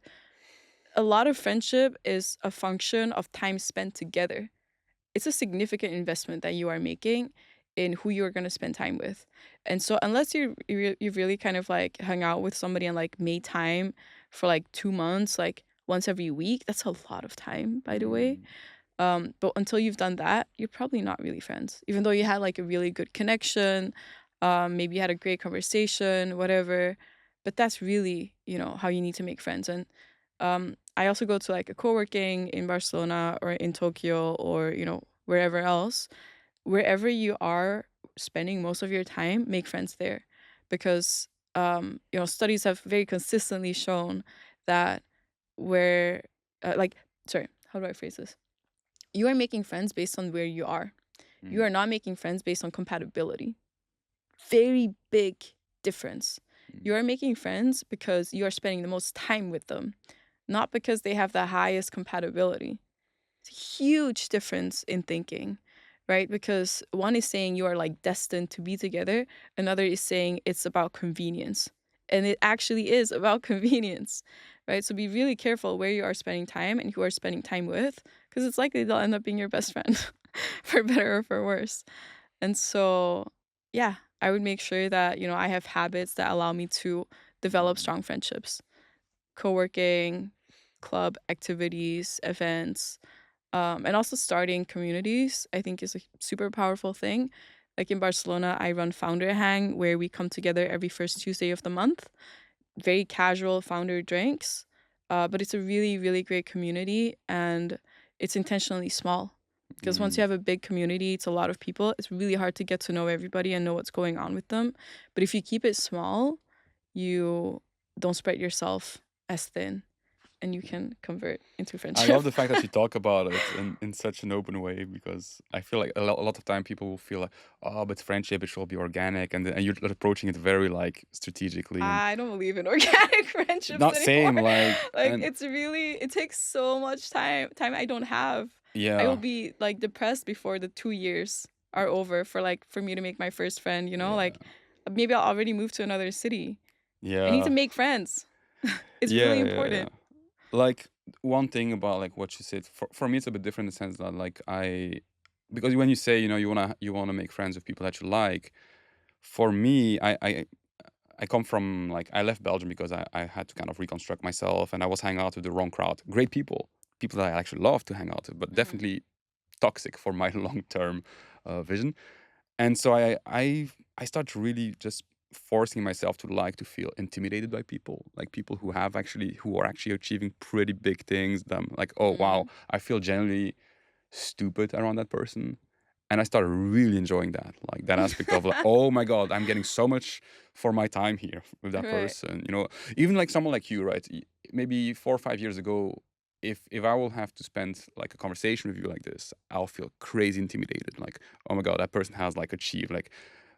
A lot of friendship is a function of time spent together. It's a significant investment that you are making in who you are going to spend time with. And so unless you really kind of like hung out with somebody and like made time for like 2 months, like once every week, that's a lot of time, by the way. But until you've done that, you're probably not really friends. Even though you had like a really good connection, maybe you had a great conversation, whatever. But that's really, how you need to make friends. And I also go to like a co-working in Barcelona or in Tokyo or, wherever else. Wherever you are spending most of your time, make friends there. Because, studies have very consistently shown that where, sorry, how do I phrase this? You are making friends based on where you are. You are not making friends based on compatibility. Very big difference. You are making friends because you are spending the most time with them, not because they have the highest compatibility. It's a huge difference in thinking, right? Because one is saying you are like destined to be together, another is saying it's about convenience. And it actually is about convenience, right? So be really careful where you are spending time and who are spending time with, because it's likely they'll end up being your best friend, for better or for worse. And so, yeah, I would make sure that, I have habits that allow me to develop strong friendships. Co-working, club activities, events, and also starting communities, I think is a super powerful thing. Like in Barcelona, I run Founder Hang, where we come together every first Tuesday of the month. Very casual founder drinks, but it's a really, really great community, and it's intentionally small. Because once you have a big community, it's a lot of people, it's really hard to get to know everybody and know what's going on with them. But if you keep it small, you don't spread yourself as thin, and you can convert into I friendship. love the fact that you talk about it in such an open way, because I feel like a lot of time people will feel like, oh, but friendship, it should be organic, and you're approaching it very like strategically and I don't believe in organic friendships not anymore. same like Like and it takes so much time I don't have. I will yeah, be like depressed before the 2 years are over for me to make my first friend, yeah, like maybe I'll already move to another city. I need to yeah, make friends. It's really yeah. important. Like one thing about like what you said for me, it's a bit different in the sense that like because when you say you wanna make friends with people that you like, for me I come from like I left Belgium because I had to kind of reconstruct myself, and I was hanging out with the wrong crowd. Great people that I actually love to hang out with, but definitely toxic for my long term vision. And so I started really just forcing myself to like to feel intimidated by people, like people who are actually achieving pretty big things. That I'm like, oh wow, I feel genuinely stupid around that person. And I started really enjoying that, like that aspect of like, oh my God, I'm getting so much for my time here with that Right. person. Even like someone like you, right? Maybe 4 or 5 years ago, if I will have to spend like a conversation with you like this, I'll feel crazy intimidated. Like, oh my God, that person has like achieved like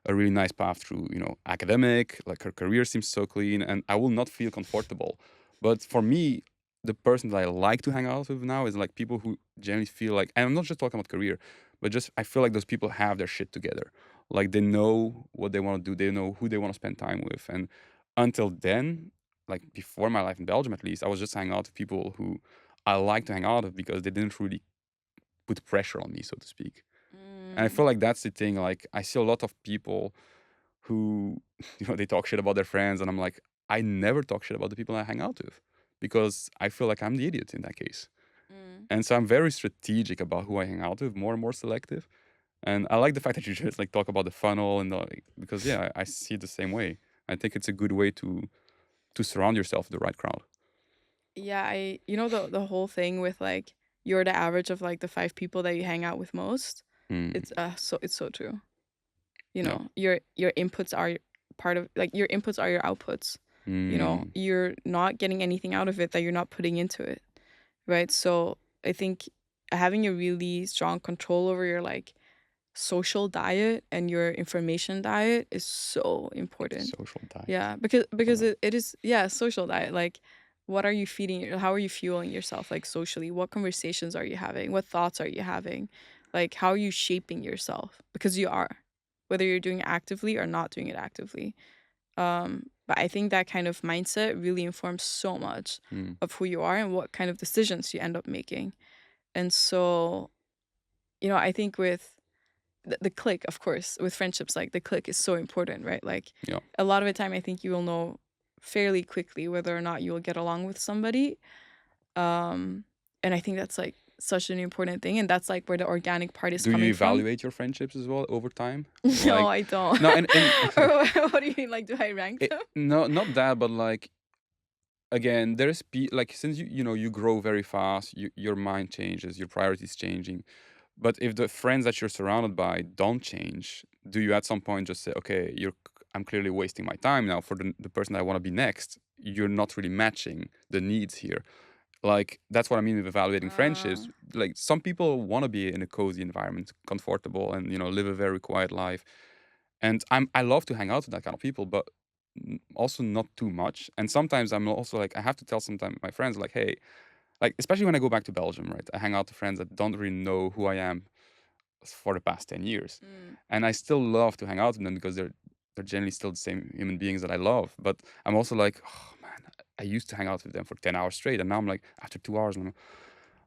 a really nice path through, academic, like her career seems so clean, and I will not feel comfortable. But for me, the person that I like to hang out with now is like people who generally feel like, and I'm not just talking about career, but just I feel like those people have their shit together. Like they know what they want to do, they know who they want to spend time with. And until then, like before my life in Belgium at least, I was just hanging out with people who I like to hang out with because they didn't really put pressure on me, so to speak. And I Mm. feel like that's the thing. Like, I see a lot of people who, they talk shit about their friends, and I'm like, I never talk shit about the people I hang out with because I feel like I'm the idiot in that case. Mm. And so I'm very strategic about who I hang out with, more and more selective. And I like the fact that you just like talk about the funnel and because I see it the same way. I think it's a good way to surround yourself with the right crowd. Yeah, the whole thing with like you're the average of like the 5 people that you hang out with most. Mm, It's so true. yeah. Your inputs are part of like your inputs are your outputs. Mm, You're not getting anything out of it that you're not putting into it, right? So I think having a really strong control over your like social diet and your information diet is so important. social diet. Yeah, because Love it is, yeah, social diet. Like, what are you how are you fueling yourself, like, socially? What conversations are you having? What thoughts are you having? Like, how are you shaping yourself? Because you are, whether you're doing it actively or not doing it actively. But I think that kind of mindset really informs so much that. Mm, of who you are and what kind of decisions you end up making. And so, I think with the click, of course, with friendships, like the click is so important, right? Like yeah. a lot of the time, I think you will know fairly quickly whether or not you will get along with somebody. And I think that's like such an important thing, and that's like where the organic part is Do you coming from. evaluate your friendships as well over time? No, Like, I don't. no, and Or what do you mean? Like, do I rank them? no, not that, but like, again, there's like, since you grow very fast, your mind changes, your priorities changing. But if the friends that you're surrounded by don't change, do you at some point just say, okay, I'm clearly wasting my time now for the person I want to be next? You're not really matching the needs here. Like, that's what I mean with evaluating Uh, friendships. Like, some people want to be in a cozy environment, comfortable, and live a very quiet life. And I love to hang out with that kind of people, but also not too much. And sometimes I'm also like, I have to tell sometimes my friends, like, hey, like, especially when I go back to Belgium, right? I hang out with friends that don't really know who I am for the past 10 years. mm, And I still love to hang out with them because they're generally still the same human beings that I love. But I'm also like, oh man, I used to hang out with them for 10 hours straight. And now I'm like, after 2 hours, I'm like,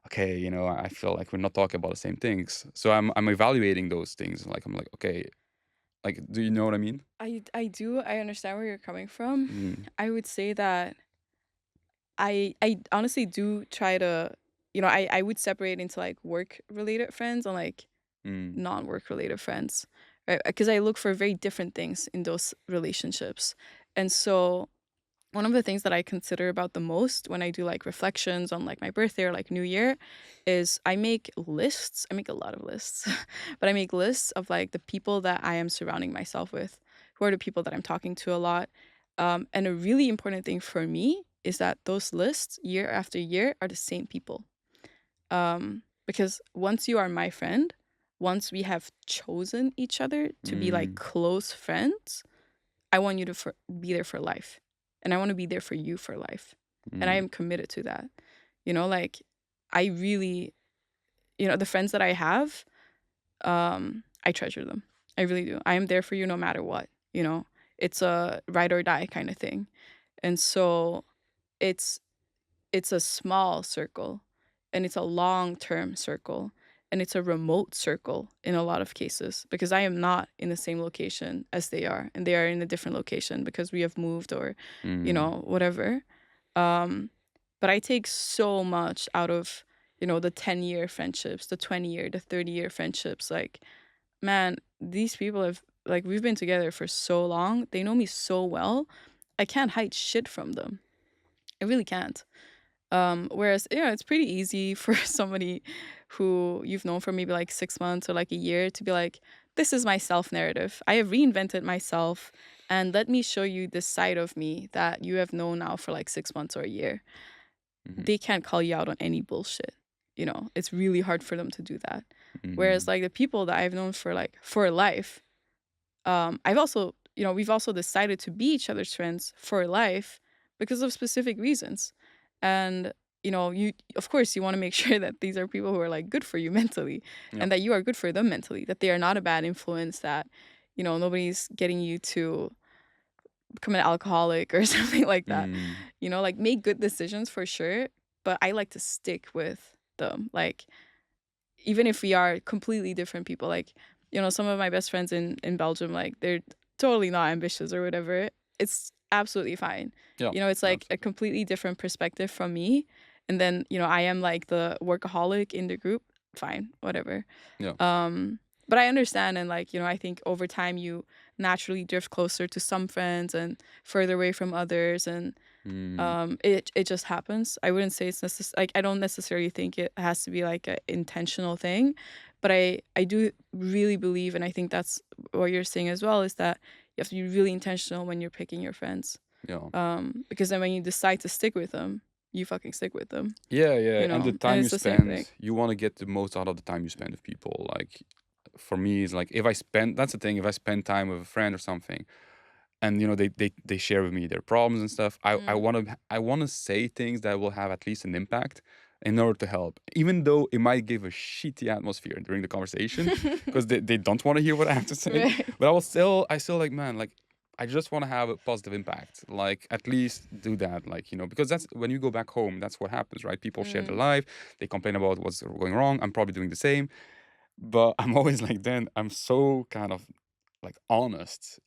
okay, I feel like we're not talking about the same things. So I'm evaluating those things. Like, I'm like, okay, like, do you know what I mean? I do. I understand where you're coming from. Mm, I would say that I honestly do try to, I would separate into like work related friends and like mm, non-work related friends, right? Because I look for very different things in those relationships. And so one of the things that I consider about the most when I do like reflections on like my birthday or like New Year is I make lists. I make a lot of lists, but I make lists of like the people that I am surrounding myself with, who are the people that I'm talking to a lot. And a really important thing for me is that those lists year after year are the same people. Because once you are my friend, once we have chosen each other to be like mm, close friends, I want you to be there for life. And I want to be there for you for life. And I mm, am committed to that. Like I really, the friends that I have, I treasure them. I really do. I am there for you no matter what. It's a ride or die kind of thing. And so it's it's a small circle, and it's a long-term circle, and it's a remote circle in a lot of cases because I am not in the same location as they are, and they are in a different location because we have moved or mm, whatever. um but I take so much out of the 10-year friendships, the 20-year, the 30-year friendships. Like, man, these people have, like, we've been together for so long, they know me so well, I can't hide shit from them. I really can't. Whereas, it's pretty easy for somebody who you've known for maybe like 6 months or like a year to be like, this is my self narrative. I have reinvented myself, and let me show you this side of me that you have known now for like 6 months or a year. mhm, They can't call you out on any bullshit. It's really hard for them to do that. Whereas mm, like the people that I've known for like for life, I've also, we've also decided to be each other's friends for life because of specific reasons. And, you, of course, you want to make sure that these are people who are like good for you mentally, yeah. and that you are good for them mentally, that they are not a bad influence, that, nobody's getting you to become an alcoholic or something like that. Mm, Like, make good decisions for sure, but I like to stick with them. Like, even if we are completely different people, like, you know, some of my best friends in Belgium, like, they're totally not ambitious or whatever. It's absolutely fine. Yeah, You know, it's like a absolutely. completely different perspective from me. And then, you know, I am like the workaholic in the group. Fine, whatever. Yeah. But I understand, and like, you know, I think over time you naturally drift closer to some friends and further away from others, and it just happens. I wouldn't say it's like, I don't necessarily think it has to be like an intentional thing, but I do really believe, and I think that's what you're saying as well, is that you have to be really intentional when you're picking your friends. Yeah. Because then when you decide to stick with them, you fucking stick with them, Yeah, yeah. you And the know, and time you it's the same thing. spend, you want to get the most out of the time you spend with people. Like for me, it's like if I spend, that's the thing, if I spend time with a friend or something, and you know they share with me their problems and stuff, I want to say things that will have at least an impact in order to help, even though it might give a shitty atmosphere during the conversation because they don't want to hear what I have to say. Right. But I still like, man, like I just want to have a positive impact, like at least do that, like, you know, because that's when you go back home, that's what happens, right? People share their life, they complain about what's going wrong. I'm probably doing the same, but I'm always like, then I'm so kind of like honest,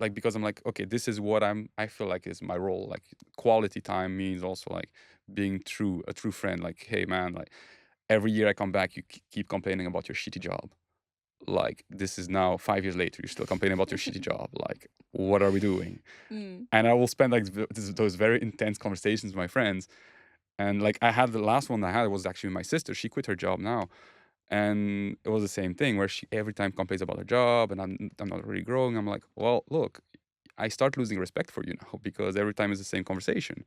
like because I'm like, okay, this is what I feel like is my role. Like quality time means also like being a true friend. Like, hey man, like every year I come back, you keep complaining about your shitty job. Like this is now 5 years later, you're still complaining about your shitty job. Like, what are we doing? Mm. And I will spend like those very intense conversations with my friends. And like I had the last one I had was actually my sister. She quit her job now, and it was the same thing where she every time complains about her job, and I'm not really growing. I'm like, well, look, I start losing respect for you now because every time it's the same conversation.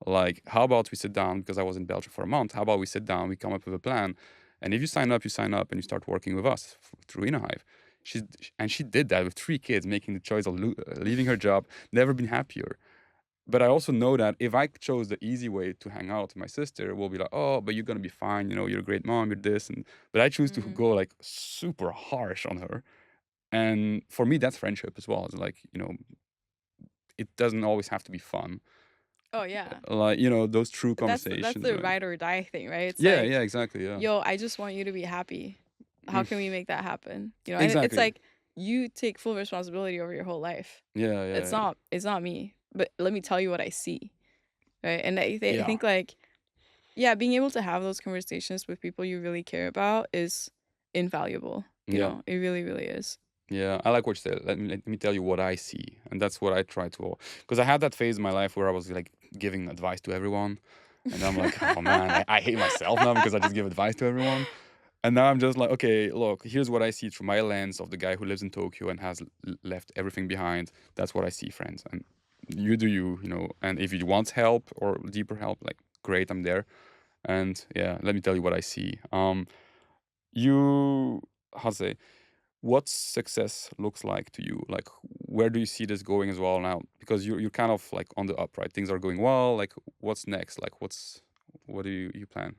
Like, how about we sit down, because I was in Belgium for a month. How about we sit down, we come up with a plan, and if you sign up, you sign up, and you start working with us through InnoHyve. She did that with 3 kids, making the choice of leaving her job, never been happier. But I also know that if I chose the easy way to hang out with my sister, we'll be like, oh, but you're gonna be fine, you know, you're a great mom, you're this, and but I choose to go like super harsh on her, and for me, that's friendship as well. It's like, you know, it doesn't always have to be fun. Oh yeah. Like, you know, those true That's conversations. the ride or die thing, right? It's Yeah, like, yeah, exactly, yeah, yo, I just want you to be happy. How Mm, can we make that happen? You know, and it's exactly. like you take full responsibility over your whole life. Yeah, It's yeah, not me, but let me tell you what I see, right? And I yeah, think like, yeah, being able to have those conversations with people you really care about is invaluable. You yeah. know, it really, really is. Yeah, I like what you said. Let me tell you what I see, and that's what I try to. Because I had that phase in my life where I was like giving advice to everyone, and I'm like, oh man, I hate myself now because I just give advice to everyone. And now I'm just like, okay, look, here's what I see through my lens of the guy who lives in Tokyo and has left everything behind. That's what I see, friends. And you do you, you know. And if you want help or deeper help, like, great, I'm there. And yeah, let me tell you what I see. You, how to say, what success looks like to you, like where do you see this going as well now, because you're kind of like on the up, right? Things are going well, like what's next, like what do you plan?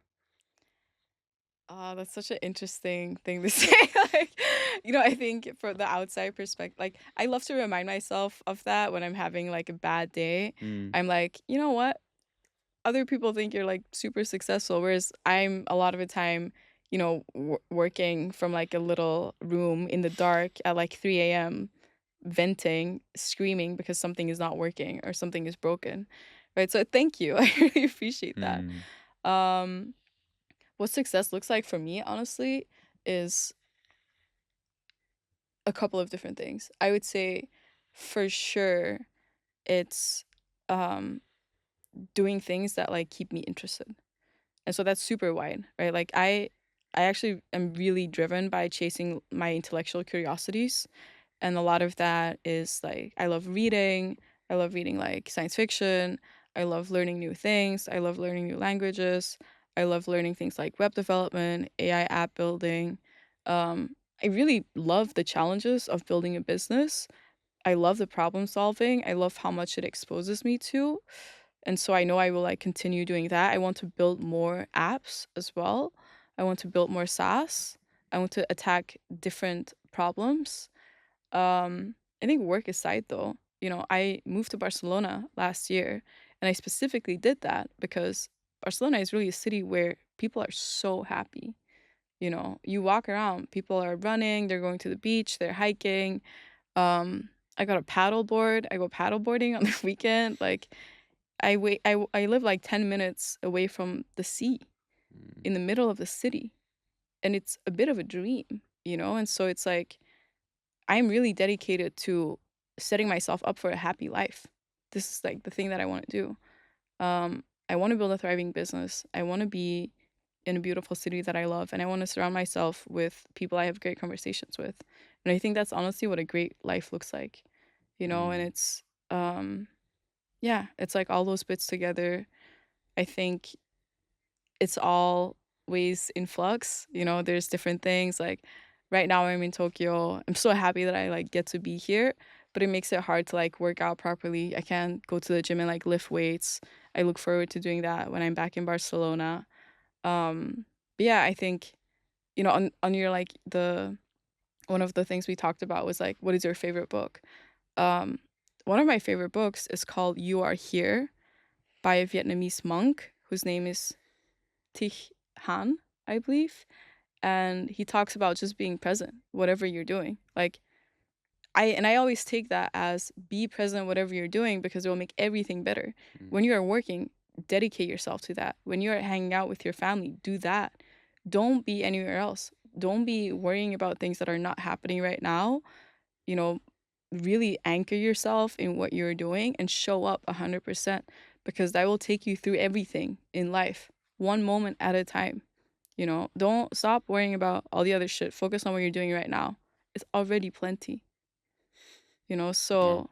Oh, that's such an interesting thing to say. Like, you know, I think for the outside perspective, like, I love to remind myself of that when I'm having like a bad day. Mm, I'm like, you know what? Other people think you're like super successful, whereas I'm a lot of the time, you know, working from like a little room in the dark at like 3 a.m., venting, screaming because something is not working or something is broken. Right. So thank you. I really appreciate that. mm, Um, what success looks like for me, honestly, is a couple of different things. I would say for sure it's um doing things that like keep me interested. And so that's super wide, right? Like I actually am really driven by chasing my intellectual curiosities, and a lot of that is like I love reading. I love reading like science fiction. I love learning new things. I love learning new languages. I love learning things like web development, AI app building. I really love the challenges of building a business. I love the problem solving. I love how much it exposes me to. And so I know I will like continue doing that. I want to build more apps as well. I want to build more SaaS. I want to attack different problems. I think work aside though, you know, I moved to Barcelona last year, and I specifically did that because Barcelona is really a city where people are so happy. You know, you walk around, people are running, they're going to the beach, they're hiking. I got a paddle board. I go paddle boarding on the weekend. Like I live like 10 minutes away from the sea in the middle of the city. And it's a bit of a dream, you know? And so it's like I'm really dedicated to setting myself up for a happy life. This is like the thing that I want to do. I want to build a thriving business. I want to be in a beautiful city that I love, and I want to surround myself with people I have great conversations with. And I think that's honestly what a great life looks like, you know. And it's yeah, it's like all those bits together. I think it's always in flux, you know. There's different things. Like right now I'm in Tokyo. I'm so happy that I like get to be here, but it makes it hard to like work out properly. I can't go to the gym and like lift weights. I look forward to doing that when I'm back in Barcelona. But yeah, I think, you know, on your like the one of the things we talked about was like, what is your favorite book? Um, One of my favorite books is called You Are Here by a Vietnamese monk whose name is Thich Han, I believe. And he talks about just being present, whatever you're doing. Like I always take that as be present whatever you're doing because it will make everything better. When you are working, dedicate yourself to that. When you're hanging out with your family, do that. Don't be anywhere else. Don't be worrying about things that are not happening right now. You know, really anchor yourself in what you're doing and show up 100% because that will take you through everything in life, one moment at a time. You know, don't stop worrying about all the other shit. Focus on what you're doing right now. It's already plenty. You know, so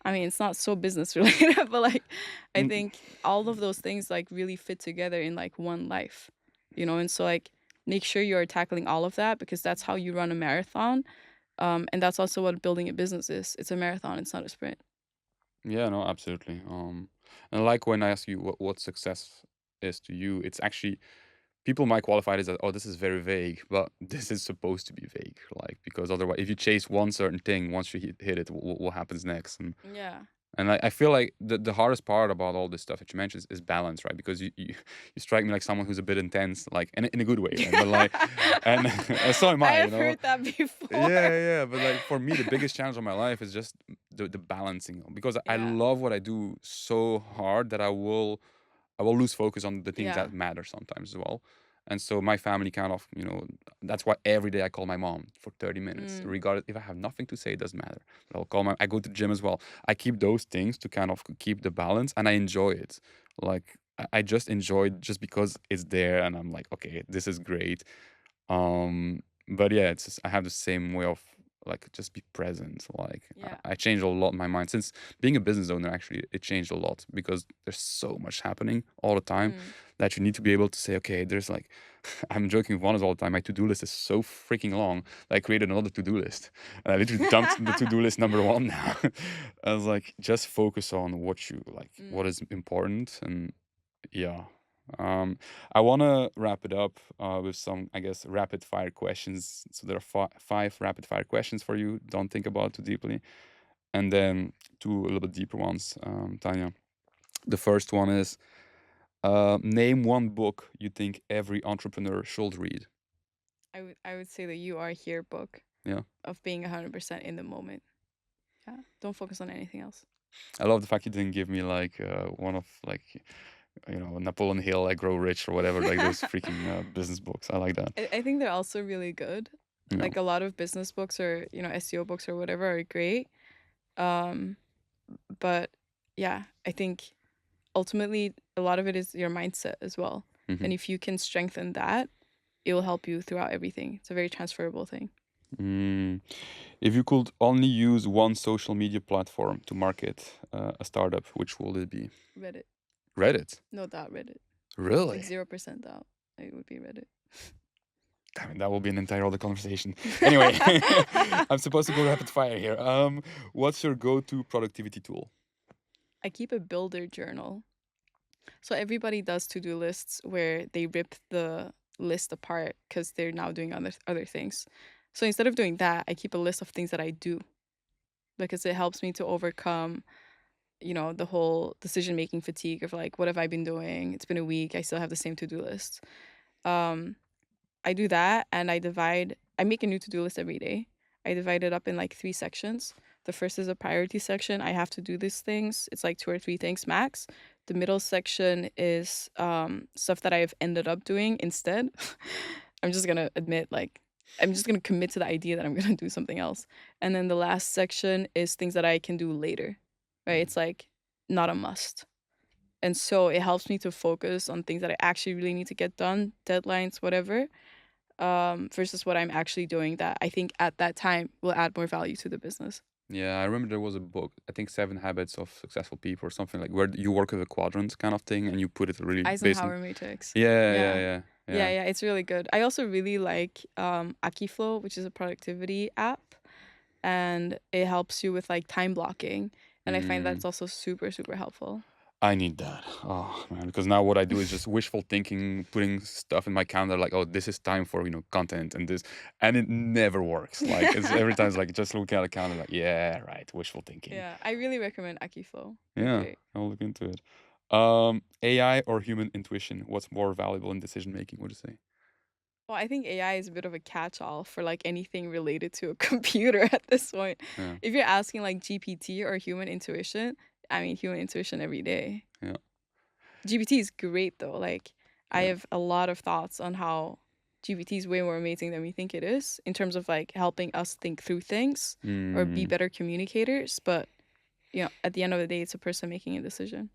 I mean, it's not so business related, but like I Mm, think all of those things like really fit together in like one life, you know. And so like make sure you're tackling all of that because that's how you run a marathon. And that's also what building a business is. It's a marathon, it's not a sprint. Yeah, no, absolutely. And like when I ask you what success is to you, it's actually people might qualify it as, oh, this is very vague, but this is supposed to be vague, like because otherwise, if you chase one certain thing, once you hit it, what happens next? Yeah. And I feel like the hardest part about all this stuff that you mentioned is balance, right? Because you strike me like someone who's a bit intense, like in a good way, right? But like, and so am I I, you have know. heard that before. Yeah. But like for me, the biggest challenge of my life is just the balancing, because I Yeah. love what I do so hard that I will lose focus on the things Yeah. that matter sometimes as well. And so my family kind of, that's why every day I call my mom for 30 minutes. Regardless, if I have nothing to say, it doesn't matter. But I go to the gym as well. I keep those things to kind of keep the balance, and I enjoy it. Like, I just enjoy it just because it's there, and I'm like, okay, this is great. But yeah, it's just, I have the same way of like just be present. Like Yeah. I changed a lot in my mind since being a business owner. Actually, it changed a lot because there's so much happening all the time that you need to be able to say, okay, there's like, I'm joking with one all the time. My to-do list is so freaking long that I created another to-do list, and I literally dumped the to-do list number one now. I was like, just focus on what you like, what is important, and yeah. I want to wrap it up with some, I guess, rapid fire questions. So there are five rapid fire questions for you. Don't think about it too deeply. And then two a little bit deeper ones, Tanya. The first one is name one book you think every entrepreneur should read. I would say the You Are Here book. Yeah. Of being 100% in the moment. Yeah. Don't focus on anything else. I love the fact you didn't give me like one of like, Napoleon Hill, I Grow Rich or whatever, like those freaking business books. I like that. I think they're also really good. Yeah. Like a lot of business books or, you know, SEO books or whatever are great. But yeah, I think ultimately a lot of it is your mindset as well. Mhm. And if you can strengthen that, it will help you throughout everything. It's a very transferable thing. If you could only use one social media platform to market a startup, which will it be? Reddit. Reddit. No doubt Reddit. Really? Like 0% doubt. It would be Reddit. Damn it, that will be an entire other conversation. Anyway, I'm supposed to go rapid fire here. What's your go-to productivity tool? I keep a builder journal. So everybody does to-do lists where they rip the list apart because they're now doing other things. So instead of doing that, I keep a list of things that I do because it helps me to overcome the whole decision making fatigue of like, what have I been doing? It's been a week. I still have the same to-do list. I do that, and I make a new to-do list every day. I divide it up in like 3 sections. The first is a priority section. I have to do these things. It's like 2 or 3 things max. The middle section is stuff that I've ended up doing instead. I'm just gonna admit, like, I'm just gonna commit to the idea that I'm gonna do something else. And then the last section is things that I can do later, right? It's like not a must. And so it helps me to focus on things that I actually really need to get done, deadlines, whatever, versus what I'm actually doing that I think at that time will add more value to the business. Yeah, I remember there was a book, I think 7 Habits of Successful People or something like where you work with a quadrant kind of thing and you put it really based on. Eisenhower matrix. Yeah. Yeah, it's really good. I also really like Akiflow, which is a productivity app, and it helps you with like time blocking. And I find that's also super, super helpful. I need that. Oh man, because now what I do is just wishful thinking, putting stuff in my calendar like, oh, this is time for content and this, and it never works. Like it's every time it's like just look at the calendar like, yeah, right, wishful thinking. Yeah, I really recommend Akiflow. Yeah, Great. I'll look into it. AI or human intuition? What's more valuable in decision making? What do you say? Well, I think AI is a bit of a catch-all for like anything related to a computer at this point. Yeah. If you're asking like GPT or human intuition, I mean human intuition every day. Yeah. GPT is great though. Like I Yeah. have a lot of thoughts on how GPT is way more amazing than we think it is in terms of like helping us think through things or be better communicators. But at the end of the day, it's a person making a decision.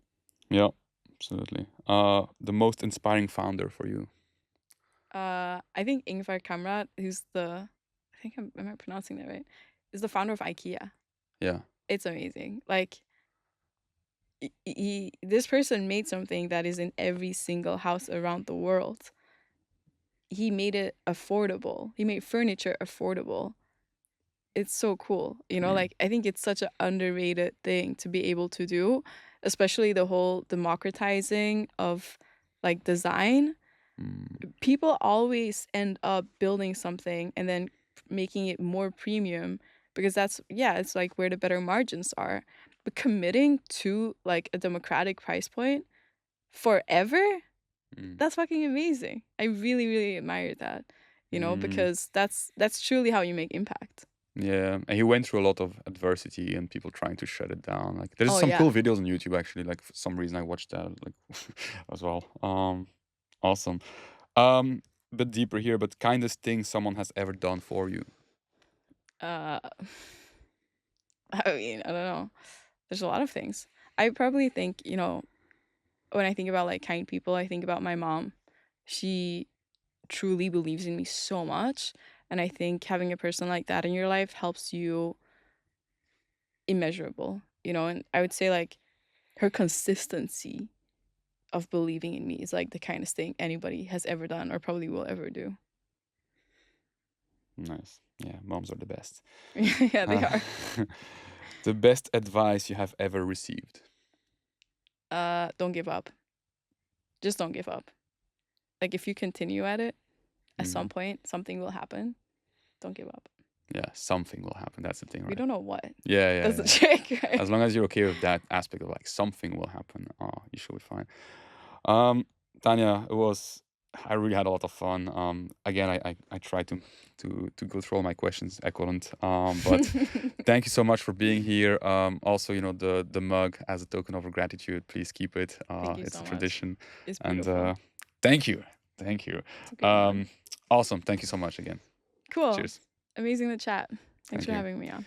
Yeah, absolutely. The most inspiring founder for you? I think Ingvar Kamprad, who's I think am I pronouncing that right? Is the founder of IKEA. Yeah. It's amazing. Like this person made something that is in every single house around the world. He made it affordable. He made furniture affordable. It's so cool. Like I think it's such an underrated thing to be able to do, especially the whole democratizing of like design. People always end up building something and then making it more premium because it's like where the better margins are. But committing to like a democratic price point forever, that's fucking amazing. I really, really admire that, because that's truly how you make impact. Yeah, and he went through a lot of adversity and people trying to shut it down. Like there's some cool videos on YouTube actually. Like for some reason I watched that like as well. Awesome. Bit deeper here, but kindest thing someone has ever done for you? I mean, I don't know. There's a lot of things. I probably think, when I think about like kind people, I think about my mom. She truly believes in me so much. And I think having a person like that in your life helps you immeasurable, and I would say like her consistency of believing in me is like the kindest thing anybody has ever done or probably will ever do. Nice. Yeah, moms are the best. Yeah, they are. The best advice you have ever received? Don't give up. Just don't give up. Like if you continue at it, at some point something will happen. Don't give up. Yeah, something will happen. That's the thing, right? We don't know what. Yeah. That's the trick, right? As long as you're okay with that aspect of like something will happen, you should be fine. Tanya, I really had a lot of fun. Again, I tried to go through all my questions. I couldn't. But thank you so much for being here. Also, the mug as a token of gratitude. Please keep it. It's so a much. tradition. It's beautiful. And thank you. Awesome. Thank you so much again. Cool. Cheers. Amazing to chat. Thanks Thank for you. having me on.